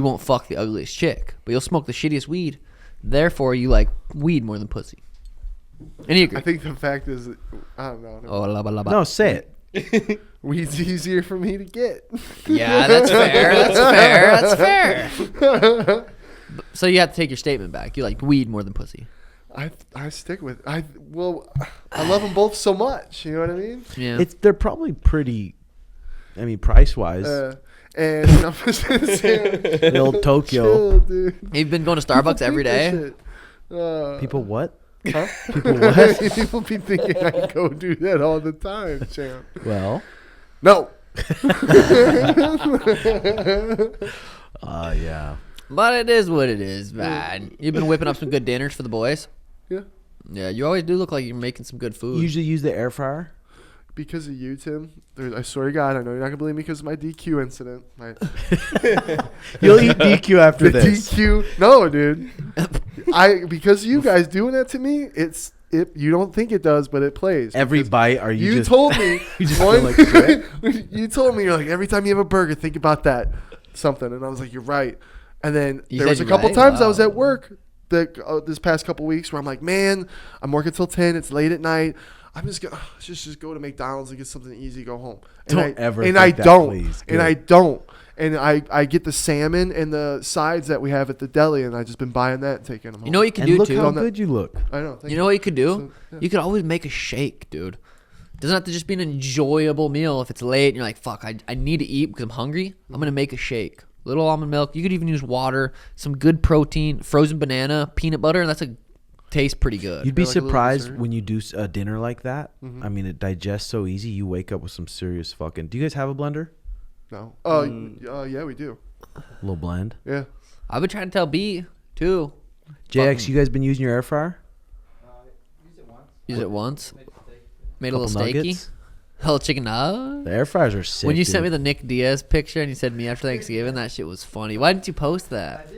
won't fuck the ugliest chick, but you'll smoke the shittiest weed. Therefore, you like weed more than pussy. And he agreed. I think the fact is, I don't know. Oh, la, ba, la, ba. No, say it. Weed's easier for me to get. Yeah, that's fair. That's fair. So you have to take your statement back. You like weed more than pussy. I stick with I love them both so much. You know what I mean? Yeah. They're probably pretty. I mean, price wise, And I'm just gonna say, the old Tokyo chill, dude. You've been going to Starbucks every day. people. What? Huh? People what? People be thinking I go do that all the time, champ. Well, No. yeah. But it is what it is, man. You've been whipping up some good dinners for the boys. Yeah. Yeah, you always do look like you're making some good food. Usually use the air fryer. Because of you, Tim. I swear to God, I know you're not gonna believe me because of my DQ incident. You'll eat DQ after The this. DQ. No, dude. Because of you guys doing that to me, it's You don't think it does, but it plays. Every Because bite, are you just... told me You just feel like shit? you told me, you're like, every time you have a burger, think about that something. And I was like, you're right. And then You there said was a you're couple right? times I was Wow. at work this past couple weeks where I'm like, man, I'm working till 10. It's late at night. I'm just gonna just go to McDonald's and get something easy, go home. And Don't ever And think I that, don't. please. And Good. I don't. And I get the salmon and the sides that we have at the deli, and I just been buying that and taking them home. You know what you can And do look too? how On that- good you look. I know. Thank You know what you could do? So, yeah. You could always make a shake, dude. Doesn't have to just be an enjoyable meal. If it's late and you're like, fuck, I need to eat because I'm hungry, I'm going to make a shake. Little almond milk. You could even use water, some good protein, frozen banana, peanut butter, and tastes pretty good. You'd be Like a little surprised dessert. when you do a dinner like that. Mm-hmm. I mean, it digests so easy. You wake up with some serious fucking... Do you guys have a blender? No. Oh, yeah, we do. A little blend? Yeah. I've been trying to tell B, too. JX, you guys been using your air fryer? Use it once. Made a Couple little steaky. nuggets? A little chicken nugget. The air fryers are sick, When you dude. sent me the Nick Diaz picture and you said me after Thanksgiving, that shit was funny. Why didn't you post that?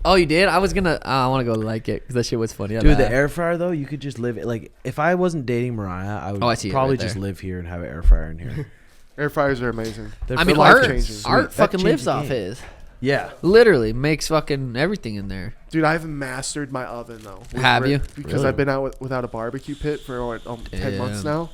Oh, you did? I was gonna. I want to go like it because that shit was funny. Dude, the air fryer, though, you could just live... Like, if I wasn't dating Mariah, I would Oh, I see it probably right just there. live here and have an air fryer in here. Air fryers are amazing. They're I mean, life Art, changing. Art That fucking changed lives the off game. his. Yeah. Literally makes fucking everything in there. Dude, I've mastered my oven though. Have you? Because Really? I've been out without a barbecue pit for what, 10 months Damn. now.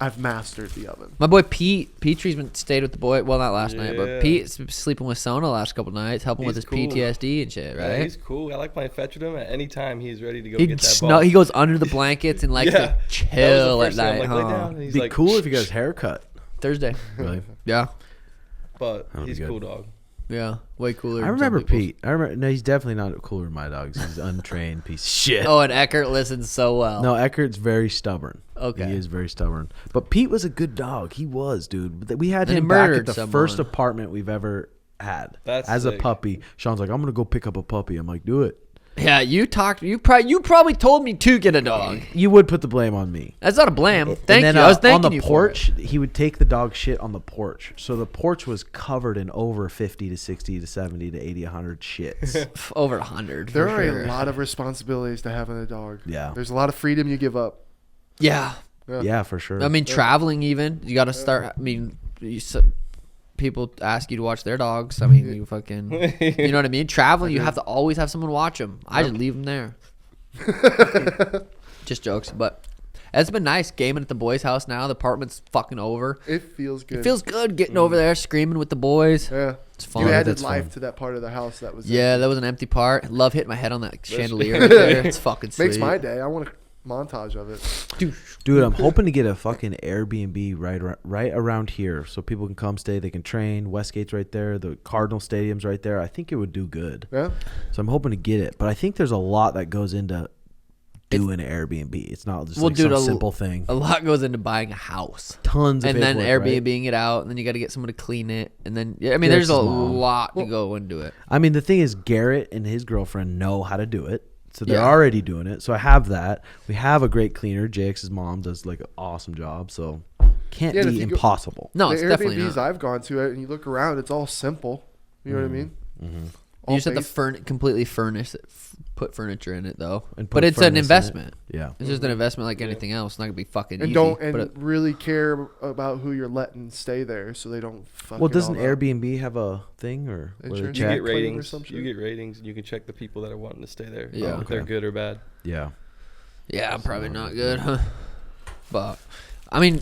I've mastered the oven. My boy Petry's been stayed with the boy. Well, not last night, but Yeah. Pete's been sleeping with Sono the last couple nights, helping with He's his cool. PTSD and shit. Yeah, Right? he's cool. I like playing fetch with him. At any time, he's ready to go He get that ball. he goes under the blankets and likes Yeah. to That was the chill at first thing. I'm night. like, lay huh? down. And he's Be like, cool if you got his haircut. Thursday. Really? Yeah. But That'll be he's good. cool, dog. Yeah. Way cooler. I than remember some people's. Pete. I remember. No, he's definitely not cooler than my dogs. He's an untrained piece of shit. Oh, and Eckert listens so well. No, Eckert's very stubborn. Okay. He is very stubborn. But Pete was a good dog. He was, dude. But we had And he him back at murdered the someone. first apartment we've ever had. That's as sick. a puppy. Sean's like, I'm gonna go pick up a puppy. I'm like, do it. Yeah, you talked. You probably told me to get a dog. You would put the blame on me. That's not a blame. And Thank then, you. I was thanking on the you porch, he would take the dog shit on the porch. So the porch was covered in over 50 to 60 to 70 to 80, 100 shits. for it. Over 100. There for are sure. a lot of responsibilities to having a dog. Yeah. There's a lot of freedom you give up. Yeah. Yeah, for sure. I mean, traveling even. You got to start. I mean, people ask you to watch their dogs. I mean, you fucking. You know what I mean? Traveling, you have to always have someone watch them. I just leave them there. Just jokes, but it's been nice gaming at the boys' house now. The apartment's fucking over. It feels good. It feels good getting over there, screaming with the boys. Yeah. It's fun. You added That's life fun. to that part of the house that was Yeah, that was an empty part. Love hitting my head on that chandelier right there. It's fucking sweet. makes my day. I want a montage of it. Dude, I'm hoping to get a fucking Airbnb right around here so people can come stay. They can train. Westgate's right there. The Cardinal Stadium's right there. I think it would do good. Yeah. So I'm hoping to get it. But I think there's a lot that goes into doing an Airbnb. It's not just like some simple thing. A lot goes into buying a house. Tons of And then paperwork, right? Airbnbing it out, and then you got to get someone to clean it, and then I mean, Yes, there's a Mom. lot to go into it. I mean, the thing is, Garrett and his girlfriend know how to do it. So they're Yeah. already doing it. So I have that. We have a great cleaner. JX's mom does like an awesome job. So can't Yeah, and if be you go- impossible. No, the it's definitely Airbnbs not. I've gone to, and you look around, it's all simple. You know what I mean? You just have to based- completely furnish it, put furniture in it though. And But put it's an furnace in it. investment. Yeah. It's just an investment like anything else. It's not gonna be fucking and easy. don't but really care about who you're letting stay there, so they don't. Fuck Well, it doesn't all up. Airbnb have a thing or where they Insurance? You check? get claim or ratings. some shit? You get ratings, and you can check the people that are wanting to stay there. Yeah. If they're Okay. good or bad. Yeah. yeah, I'm probably not good. Huh? But I mean,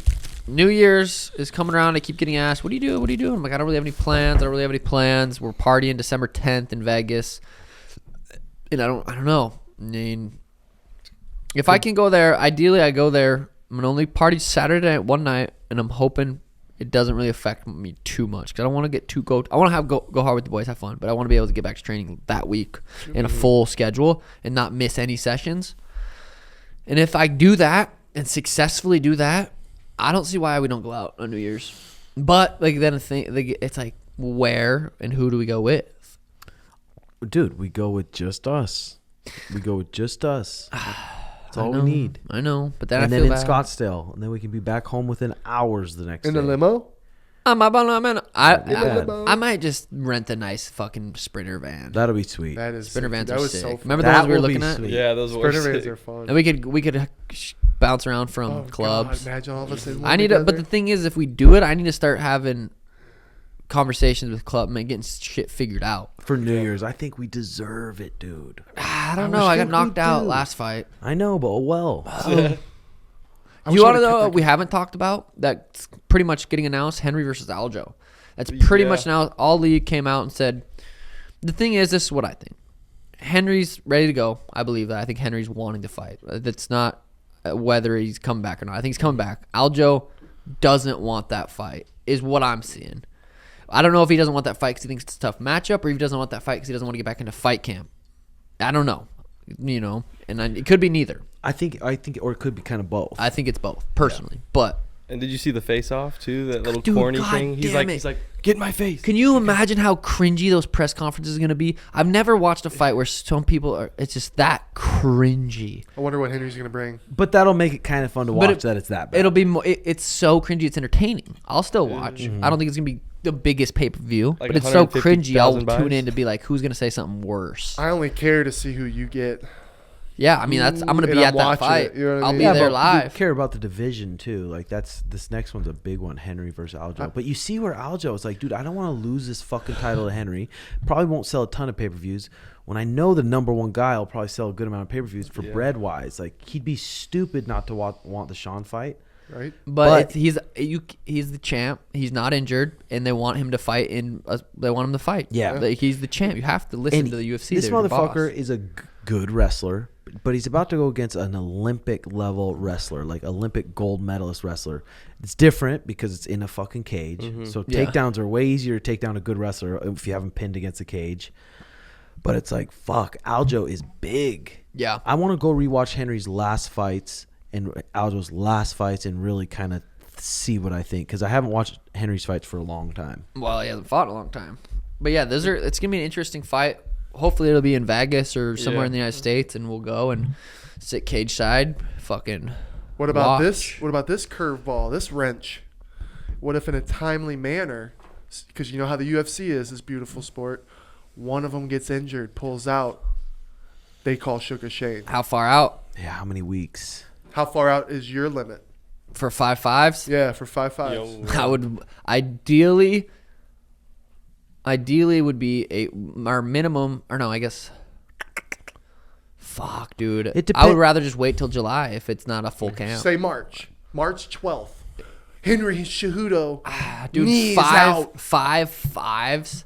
New Year's is coming around. I keep getting asked, "What do you do? What are you doing?" I'm like, "I don't really have any plans. I don't really have any plans. We're partying December 10th in Vegas, and I don't know. I mean, if I can go there, ideally I go there. I'm gonna only party Saturday night one night, and I'm hoping it doesn't really affect me too much because I don't want to get too I want to go hard with the boys, have fun, but I want to be able to get back to training that week in a full schedule and not miss any sessions. And if I do that and successfully do that, I don't see why we don't go out on New Year's. But like then it's like where and who do we go with? Dude, we go with just us. We go with just us. That's all I know, we need. I know, but then And I then feel in bad. Scottsdale. And then we can be back home within hours the next In day. a limo? I might just rent a nice fucking Sprinter van. That'll be sweet. That is Sprinter sick, vans dude. are That was sick. so fun. Remember the That ones we were will be looking at? sweet. Yeah, those were Sprinter vans sick. are fun. And we could bounce around from Oh, clubs. God, imagine all of us in one I need to, but together. the thing is, if we do it, I need to start having conversations with club and getting shit figured out. For New Year's, I think we deserve it, dude. I don't know. I got knocked out last fight. I know, but well. You want to know what we haven't talked about? That's pretty much getting announced. Henry versus Aljo. That's pretty much now. All league came out and said. The thing is, this is what I think. Henry's ready to go. I believe that. I think Henry's wanting to fight. That's not whether he's coming back or not. I think he's coming back. Aljo doesn't want that fight, is what I'm seeing. I don't know if he doesn't want that fight because he thinks it's a tough matchup, or if he doesn't want that fight because he doesn't want to get back into fight camp. I don't know. It could be neither. I think, or it could be kind of both. I think it's both, personally. But And did you see the face off too? That little Dude, corny God thing. He's damn like, it. get in my face. can you imagine how cringy those press conferences are going to be? I've never watched a fight where some people are. It's just that cringy. I wonder what Henry's gonna bring. But that'll make it kind of fun to watch that it's that bad. It'll be. It's so cringy. It's entertaining. I'll still watch. I don't think it's gonna be the biggest pay per view, Like but it's so cringy. I'll 150,000 buys? tune in to be like, who's gonna say something worse? I only care to see who you get. Yeah, I mean I'm gonna And be I'm at that watching fight. it, you know what I I'll mean? be Yeah, there but live. You care about the division too. Like this next one's a big one, Henry versus Aljo. But you see where Aljo is like, dude, I don't want to lose this fucking title to Henry. Probably won't sell a ton of pay-per-views. When I know the number one guy will probably sell a good amount of pay-per-views for bread wise. Like he'd be stupid not to want the Sean fight. Right? But he's the champ. He's not injured, and they want him to fight. They want him to fight. Yeah. Like, he's the champ. You have to listen And to the UFC. This They're your motherfucker boss. is a good wrestler, but he's about to go against an Olympic level wrestler, like Olympic gold medalist wrestler. It's different because it's in a fucking cage. So Yeah. takedowns are way easier to take down a good wrestler if you have him pinned against a cage. But it's like, fuck, Aljo is big. Yeah. I want to go rewatch Henry's last fights and Aljo's last fights and really kind of see what I think, because I haven't watched Henry's fights for a long time. Well, he hasn't fought in a long time. But yeah, it's gonna be an interesting fight. Hopefully, it'll be in Vegas or somewhere in the United States, and we'll go and sit cage side. Fucking. What about watch. this? What about this curveball? This wrench? What if in a timely manner, because you know how the UFC is, this beautiful sport, one of them gets injured, pulls out, they call Suga Shane. How far out Yeah, how many weeks? How far out is your limit? for 5.5s? Yeah, for 5.5. Yo. I would ideally would be our minimum, or no, I guess. Fuck, dude. I would rather just wait till July if it's not a full camp. Say March 12th. Henry Cejudo. Dude, knees out. 5 5s.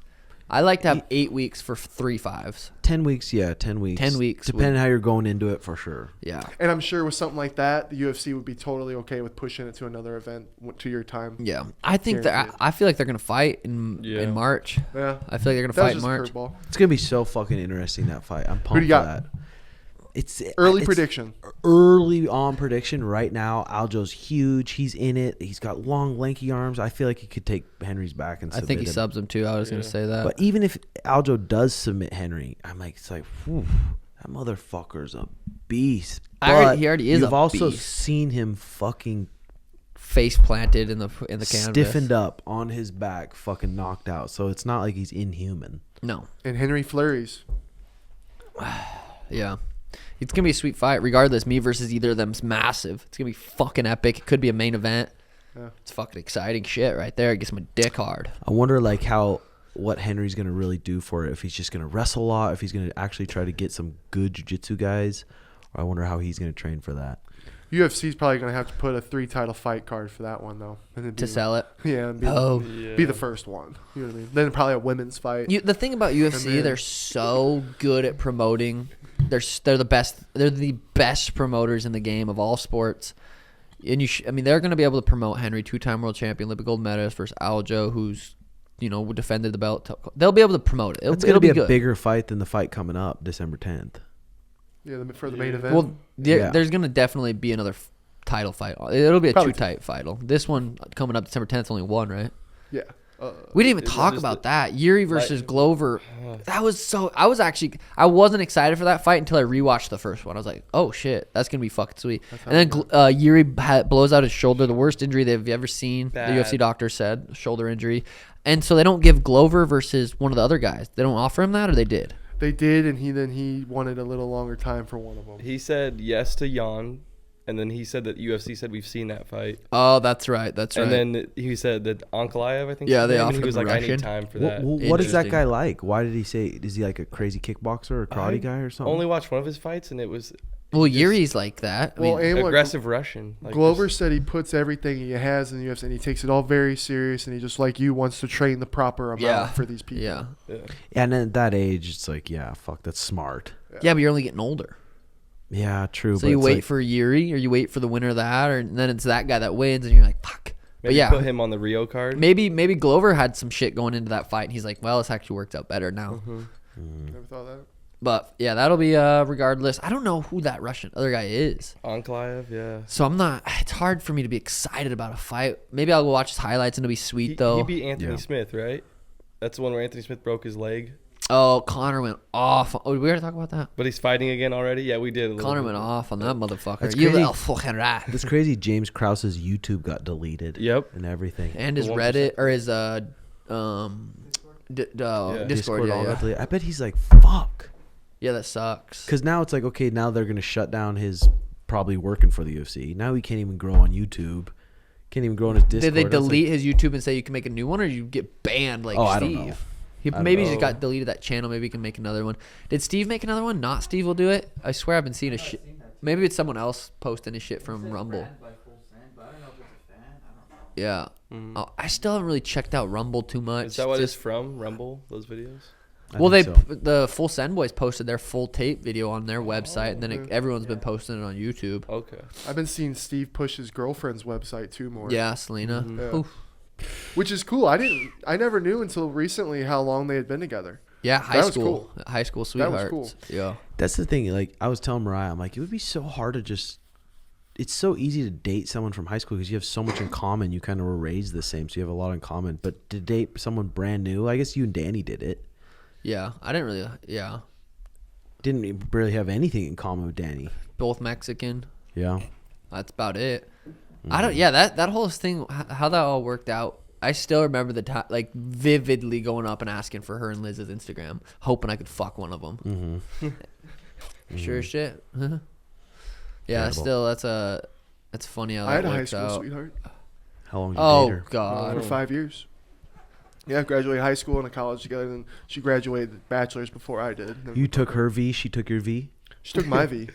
I like to have 8 weeks for 3 5s. 10 weeks, yeah, 10 weeks. 10 weeks Depending how you're going into it, for sure. Yeah. And I'm sure with something like that, the UFC would be totally okay with pushing it to another event to your time. Yeah. I think Guaranteed. I feel like they're going to fight in March. Yeah. I feel like they're going to That was fight in just a March. curveball. It's going to be so fucking interesting, that fight. I'm pumped do you got? for that. It's Early prediction. Early on prediction right now. Aljo's huge. He's in it. He's got long, lanky arms. I feel like he could take Henry's back and I submit think he him. subs him too. I was going to say that. But even if Aljo does submit Henry, I'm like, it's like, whew, that motherfucker's a beast. He already is You've a also beast. seen him fucking Face planted in the canvas. stiffened up on his back, fucking knocked out. So it's not like he's inhuman. No. And Henry flurries. Yeah. It's going to be a sweet fight. Regardless, me versus either of them's massive. It's going to be fucking epic. It could be a main event. Yeah. It's fucking exciting shit right there. It gets my dick hard. I wonder like what Henry's gonna really do for it. If he's just gonna wrestle a lot, if he's gonna actually try to get some good jiu-jitsu guys, or I wonder how he's gonna train for that. UFC's probably going to have to put a 3-title fight card for that one, though. And it'd To be- sell it. Yeah. And Yeah. be the first one. You know what I mean? Then probably a women's fight. The thing about UFC, then- they're so good at promoting. They're the best. They're the best promoters in the game of all sports. And they're going to be able to promote Henry, 2-time world champion, Olympic gold medalist, versus Aljo, who's defended the belt. They'll be able to promote it. It's It'll gonna be a good. bigger fight than the fight coming up December 10th. Yeah, for the main event. Well, Yeah. there's going to definitely be another title fight. It'll be a Probably 2-tight fight. This one coming up December 10th, only one, right? yeah. We didn't even Is it talk just about that. Jiri versus Glover. that was so. I wasn't excited for that fight until I rewatched the first one. I was like, oh shit, that's gonna be fucking sweet. And then Jiri blows out his shoulder, the worst injury they've ever seen. Bad. The UFC doctor said shoulder injury, and so they don't give Glover versus one of the other guys. They don't offer him that, or they did. They did, and he wanted a little longer time for one of them. He said yes to Jan, and then he said that UFC said we've seen that fight. Oh, that's right. That's right. And then he said that Ankalaev, I think. Yeah, his they name, offered and he was him like, I Russian. need time for that. What is that Interesting. guy like? Why did he say? Is he like a crazy kickboxer or karate guy or something? Only watched one of his fights, and it was Well, Yuri's like that. I Well, mean, and what aggressive Russian. Like Glover just- said he puts everything he has in the UFC and he takes it all very serious and he just like you wants to train the proper amount Yeah. for these people. yeah. yeah. And at that age, it's like, yeah, fuck, that's smart. Yeah, but you're only getting older. Yeah, true. So but you it's wait like, for Yuri, or you wait for the winner of that, or and then it's that guy that wins, and you're like, fuck. But Maybe yeah, put him on the Rio card. maybe Glover had some shit going into that fight, and he's like, well, this actually worked out better now. Never thought of that. But yeah, that'll be regardless. I don't know who that Russian other guy is, Ankalaev, yeah. so I'm not. It's hard for me to be excited about a fight. Maybe I'll go watch his highlights, and it'll be sweet though. He beat Anthony Yeah. Smith, right? That's the one where Anthony Smith broke his leg. Oh, Connor went off. Oh, did we already talk about that? But he's fighting again already? Yeah, we did. A little Connor bit. went off on that motherfucker. That's You crazy. little fucking rat. That's crazy. James Krause's YouTube got deleted. Yep. And everything. And his The 1%. Reddit or his Discord. all Yeah, got yeah. deleted. I bet he's like, fuck. Yeah, that sucks. Because now it's like, okay, now they're going to shut down his probably working for the UFC. Now he can't even grow on YouTube. Can't even grow on his Discord. Did they That's like- delete his YouTube and say you can make a new one, or you get banned like Oh, I Steve? don't know. He, I don't maybe he know. just got deleted that channel. Maybe he can make another one. Did Steve make another one? Not Steve will do it. I swear I've been seeing a shit. Maybe it's someone else posting his shit from Rumble. Yeah. Oh, I still haven't really checked out Rumble too much. Is that what it's Just- from? Rumble? Those videos? I Well, think so. the Full Send Boys posted their full tape video on their website, and then everyone's been posting it on YouTube. Okay. I've been seeing Steve push his girlfriend's website too more. Yeah, Selena. Yeah. Oof. Which is cool. I never knew until recently how long they had been together. Yeah, That high was school. High school That was sweethearts. cool. Yeah. That's the thing. Like, I was telling Mariah, I'm like, it would be so hard to just. It's so easy to date someone from high school because you have so much in common. You kind of were raised the same, so you have a lot in common. But to date someone brand new, I guess you and Danny did it. Yeah, I didn't really. Yeah, Didn't really have anything in common with Danny. both Mexican. Yeah. That's about it. I don't. Yeah, that whole thing, how that all worked out. I still remember the time, like vividly going up and asking for her and Liz's Instagram, hoping I could fuck one of them. Sure as shit. Yeah, Incredible. still that's funny how that I had a high works school out. sweetheart How long did you Oh date her? God. for 5 years. Yeah, graduated high school and a college together. And she graduated bachelor's before I did. You took her V, she took your V. She took my V.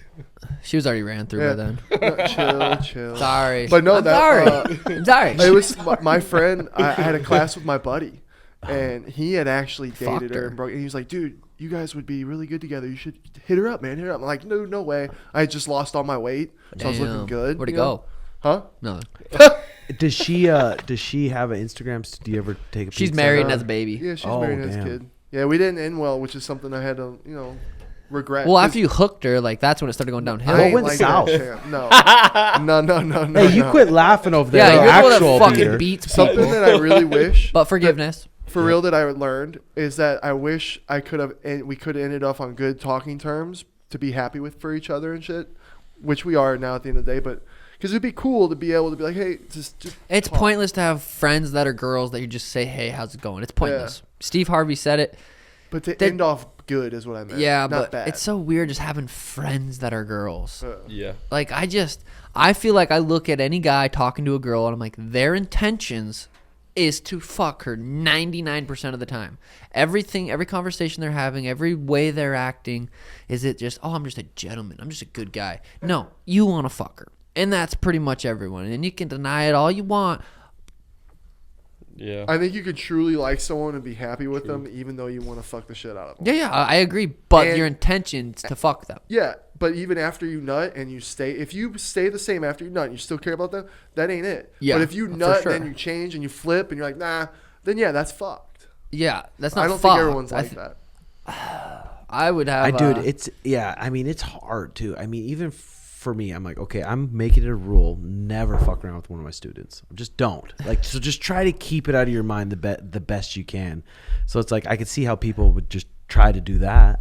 She was already ran through Yeah. by then. Chill. Sorry. But no, I'm that, sorry. I'm sorry. It was my friend. I had a class with my buddy, and he had actually dated Fucked her. her. And broke. And he was like, "Dude, you guys would be really good together. You should hit her up, man. Hit her up." I'm like, "No way." I had just lost all my weight, so I was looking Damn. good. Where'd it you know? go? Huh? No. Does she have an Instagram? Do you ever take a She's peek? married and Uh, has a baby. Yeah, she's Oh, married and has a damn. kid. Yeah, we didn't end well, which is something I had to, regret. Well, after you hooked her, like that's when it started going I downhill. What ain't went like south? that, champ. No. Hey, you no. quit laughing over Yeah, there. you're the one actual that fucking beer. beats Something people. that I really wish, But forgiveness. for real, that I learned is that I wish I could have, and we could have ended up on good talking terms to be happy with for each other and shit, which we are now at the end of the day. But because it'd be cool to be able to be like, hey, just It's talk. pointless to have friends that are girls that you just say, "Hey, how's it going?" It's pointless. Steve Harvey said it. But to that- end off good is what I meant. Yeah, not but bad. it's so weird just having friends that are girls. Yeah. Like I feel like I look at any guy talking to a girl and I'm like, their intentions is to fuck her 99% of the time. Every conversation they're having, every way they're acting, is it just, oh, I'm just a gentleman. I'm just a good guy. No, you want to fuck her. And that's pretty much everyone. And you can deny it all you want. Yeah. I think you could truly like someone and be happy with them, even though you want to fuck the shit out of them. Yeah, I agree. But And- your intention's to fuck them. Yeah, but even after you nut and you stay, if you stay the same after you nut and you still care about them, that ain't it. Yeah, But if you for nut sure. and then you change and you flip and you're like, nah, then yeah, that's fucked. Yeah, that's not I don't fucked. think everyone's like that. I would have. Dude, it's I mean, it's hard too. I mean, even for me, I'm like, okay, I'm making it a rule, never fuck around with one of my students. Just don't. Like, so just try to keep it out of your mind the best you can. So it's like I could see how people would just try to do that.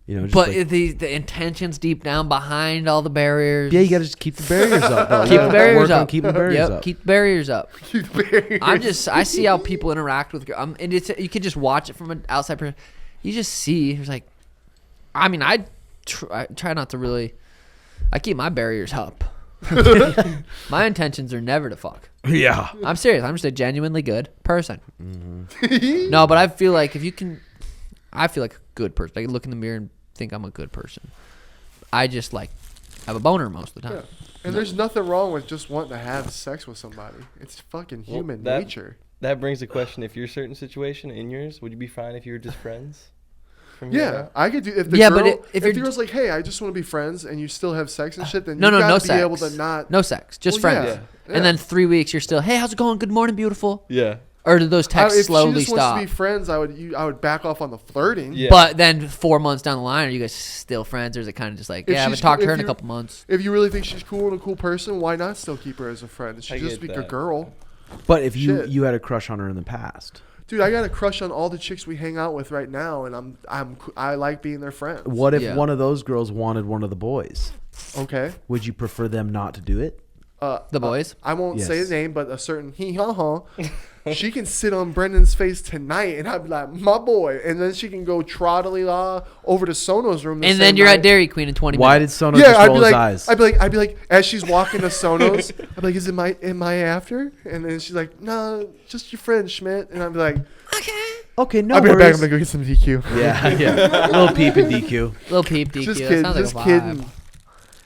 You know, just But like, the intentions deep down behind all the barriers. yeah, you gotta just keep the barriers up. Though. Keep the barriers Work on up. keeping the barriers up. Keep the barriers up. Barriers. I see how people interact with, and it's you can just watch it from an outside person. You just see, it's like, I mean, I try not to really. I keep my barriers up. My intentions are never to fuck. Yeah. I'm serious. I'm just a genuinely good person. No, but I feel like if you can, I feel like a good person. I can look in the mirror and think I'm a good person. I just like have a boner most of the time. Yeah. And there's nothing wrong with just wanting to have sex with somebody. It's fucking human nature. That brings a question. If your certain situation in yours, would you be fine if you were just friends? Yeah, I could do if the Yeah, girl, but if the you're girl's like, hey, I just want to be friends, and you still have sex and shit, then no you gotta no be sex. able to not. No sex, just Well, friends. yeah. And then 3 weeks you're still, hey, how's it going? Good morning, beautiful. Yeah. Or do those texts If slowly she just stop? wants to be friends, I would back off on the flirting. Yeah. But then 4 months down the line, are you guys still friends, or is it kind of just like, If yeah, I haven't she's talked to cool- her if in a you- couple months? If you really think she's cool and a cool person, why not still keep her as a friend? She'd I just get be a that. girl. But if Shit. you had a crush on her in the past, Dude, I got a crush on all the chicks we hang out with right now, and I like being their friend. what if Yeah. one of those girls wanted one of the boys? Okay. Would you prefer them not to do it? The boys? I won't say Yes. his name, but a certain she can sit on Brendan's face tonight, and I'd be like, my boy. And then she can go trottily over to Sono's room. And then you're at Dairy Queen in 20 Why minutes. did Sono Yeah, just I'd roll be his like, eyes? I'd be like, as she's walking to Sono's, I'd be like, am I after? And then she's like, no, just your friend Schmidt. And I'd be like, Okay, no I'll be right back. I'm worries. gonna go get some DQ. Yeah, yeah. Little peep and DQ. Little peep DQ. Just That kidding. sounds like Just a vibe. kidding.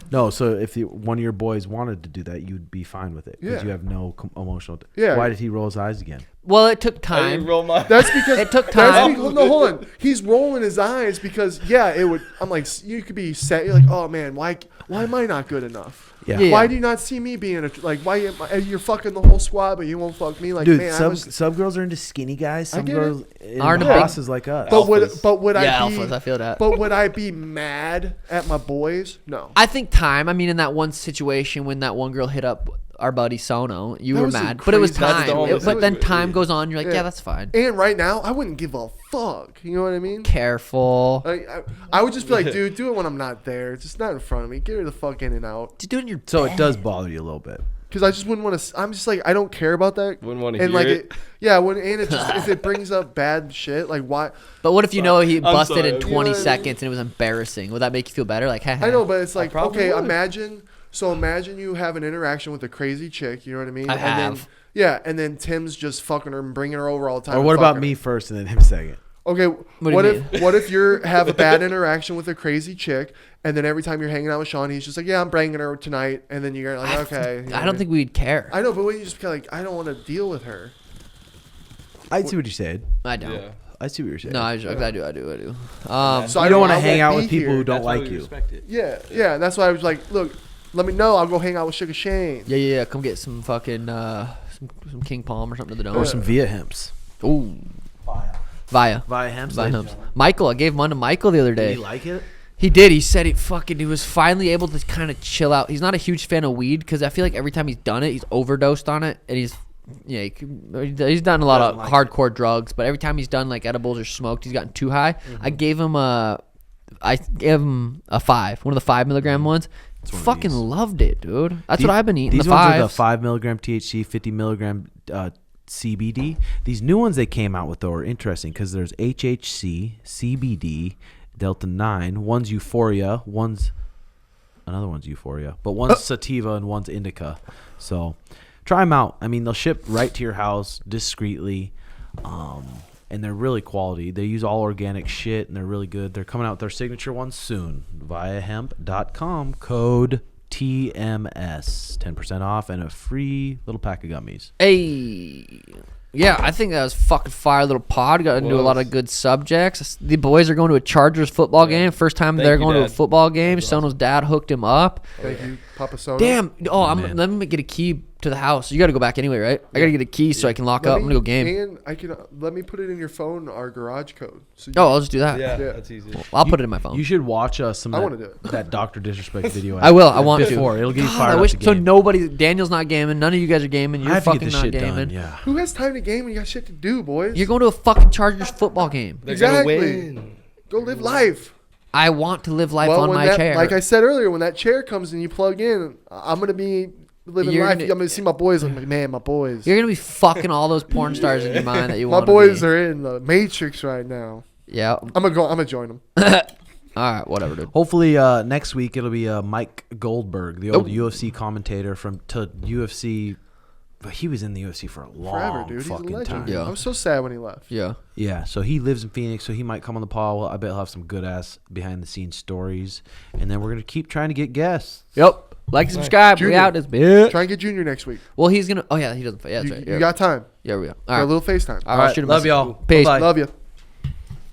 No, so if one of your boys wanted to do that, you'd be fine with it because Yeah. you have no emotional. Yeah. Why did he roll his eyes again? Well, it took I didn't time. roll my. That's because It took that's time. because- no, hold on. He's rolling his eyes because it would. I'm like, you could be set. You're like, oh man, why am I not good enough? Yeah. Yeah. Why do you not see me being like? Why you're fucking the whole squad, but you won't fuck me? Like, Dude, man, I some was. some girls are into skinny guys. Some get girls Aren't into a big- bosses like us. But would Yeah, I be? alphas. I feel that. But would I be mad at my boys? No. I think time. I mean, in that one situation when that one girl hit up our buddy Sono, you That were was a mad, but it was crazy- that's time. the only But then situation. time goes on. You're like, Yeah. yeah, that's fine. And right now, I wouldn't give a fuck. You know what I mean? Careful. Like, I would just be like, dude, do it when I'm not there. It's just not in front of me. Get her the fuck in and out. Just do it in your So bed. it does bother you a little bit. Because I just wouldn't want to. I'm just like, I don't care about that. Wouldn't want to And hear like it. yeah, when and it just if it brings up bad shit, like why? But what if you know he busted sorry. in You know 20 what I mean? seconds and it was embarrassing? Would that make you feel better? Like, I know, but it's like probably okay, would. imagine you have an interaction with a crazy chick. You know what I mean? I and have. Then, yeah, and then Tim's just fucking her and bringing her over all the time. Or and what about fucking me her. first and then him second? Okay, do you what mean? if you have a bad interaction with a crazy chick, and then every time you're hanging out with Sean, he's just like, yeah, I'm bringing her tonight, and then you're like, okay. You know I what don't think we'd care. I know, but when you just be like, I don't want to deal with her. I see what you said. I don't. Yeah. I see what you're saying. No, I do. I do. So you don't want to I hang won't out be with people here. who don't That's why like we you. respect it. Yeah, and that's why I was like, look, let me know. I'll go hang out with Sugar Shane. Yeah. Come get some fucking some King Palm or something to the dome. Or some Viiahemps. Ooh. Viiahemp. Viiahemps. Michael, I gave one to Michael the other Did day. he like it? He did. He said he was finally able to kind of chill out. He's not a huge fan of weed because I feel like every time he's done it, he's overdosed on it, and he's done a lot of Doesn't like hardcore drugs. But every time he's done like edibles or smoked, he's gotten too high. I gave him a 5, one of the 5 milligram ones. one of Fucking these. loved it, dude. That's what I've been eating. These The ones are the fives. 5 milligram THC, 50 milligram CBD. These new ones they came out with though are interesting because there's HHC, CBD, Delta 9. One's Euphoria. Another one's Euphoria, but one's Sativa and one's Indica. So try them out. I mean, they'll ship right to your house discreetly. And they're really quality. They use all organic shit, and they're really good. They're coming out with their signature ones soon. Viiahemp.com, code TMS, 10% off, and a free little pack of gummies. Hey. Yeah, I think that was fucking fire little pod. Got into a lot of good subjects. The boys are going to a Chargers football game. First time Thank they're you, going to a Dad. football game. Sono's dad hooked him up. Thank you, Papa Sono. Damn. Oh, man. let me get a key to the house. You got to go back anyway, right? I got to get a key so I can lock up. I'm gonna go game. And I can let me put it in your phone, our garage code. So Oh, I'll just do that. Yeah, Yeah. that's easy. I'll put it in my phone. You should watch some I of wanna that, do it. that Dr. Disrespect video. I will. I want to. before. It'll get you God, fired I up wish to so. game. Nobody. Daniel's not gaming. None of you guys are gaming. I You're have to get fucking this not shit gaming. done. Yeah. who has time to game when you got shit to do, boys? You're going to a fucking Chargers football game. They're Exactly. gonna win. Go live life. I want to live life on when my that, chair. like I said earlier, when that chair comes and you plug in, I'm gonna be living You're life. gonna- I'm gonna see my boys. I'm like, man, my boys. You're gonna be fucking all those porn stars in your mind that you My want. boys be. are in the Matrix right now. Yeah. I'm gonna join them. All right. Whatever, dude. Hopefully next week it'll be Mike Goldberg, the old UFC commentator to UFC. But he was in the UFC for a long Forever, dude. He's a fucking legend. time. Yeah. I was so sad when he left. Yeah. Yeah, so he lives in Phoenix, so he might come on the pod. Well, I bet he'll have some good ass behind the scenes stories, and then we're gonna keep trying to get guests. Yep. Like, subscribe. We Junior. out this bitch. Try and get Junior next week. Well, he's gonna. Oh yeah, he doesn't. Yeah, that's You, right. you Yeah. got time Yeah, we go. for All a right. little FaceTime. All right. Shoot him a Love message. y'all. Peace. Bye-bye. Love you.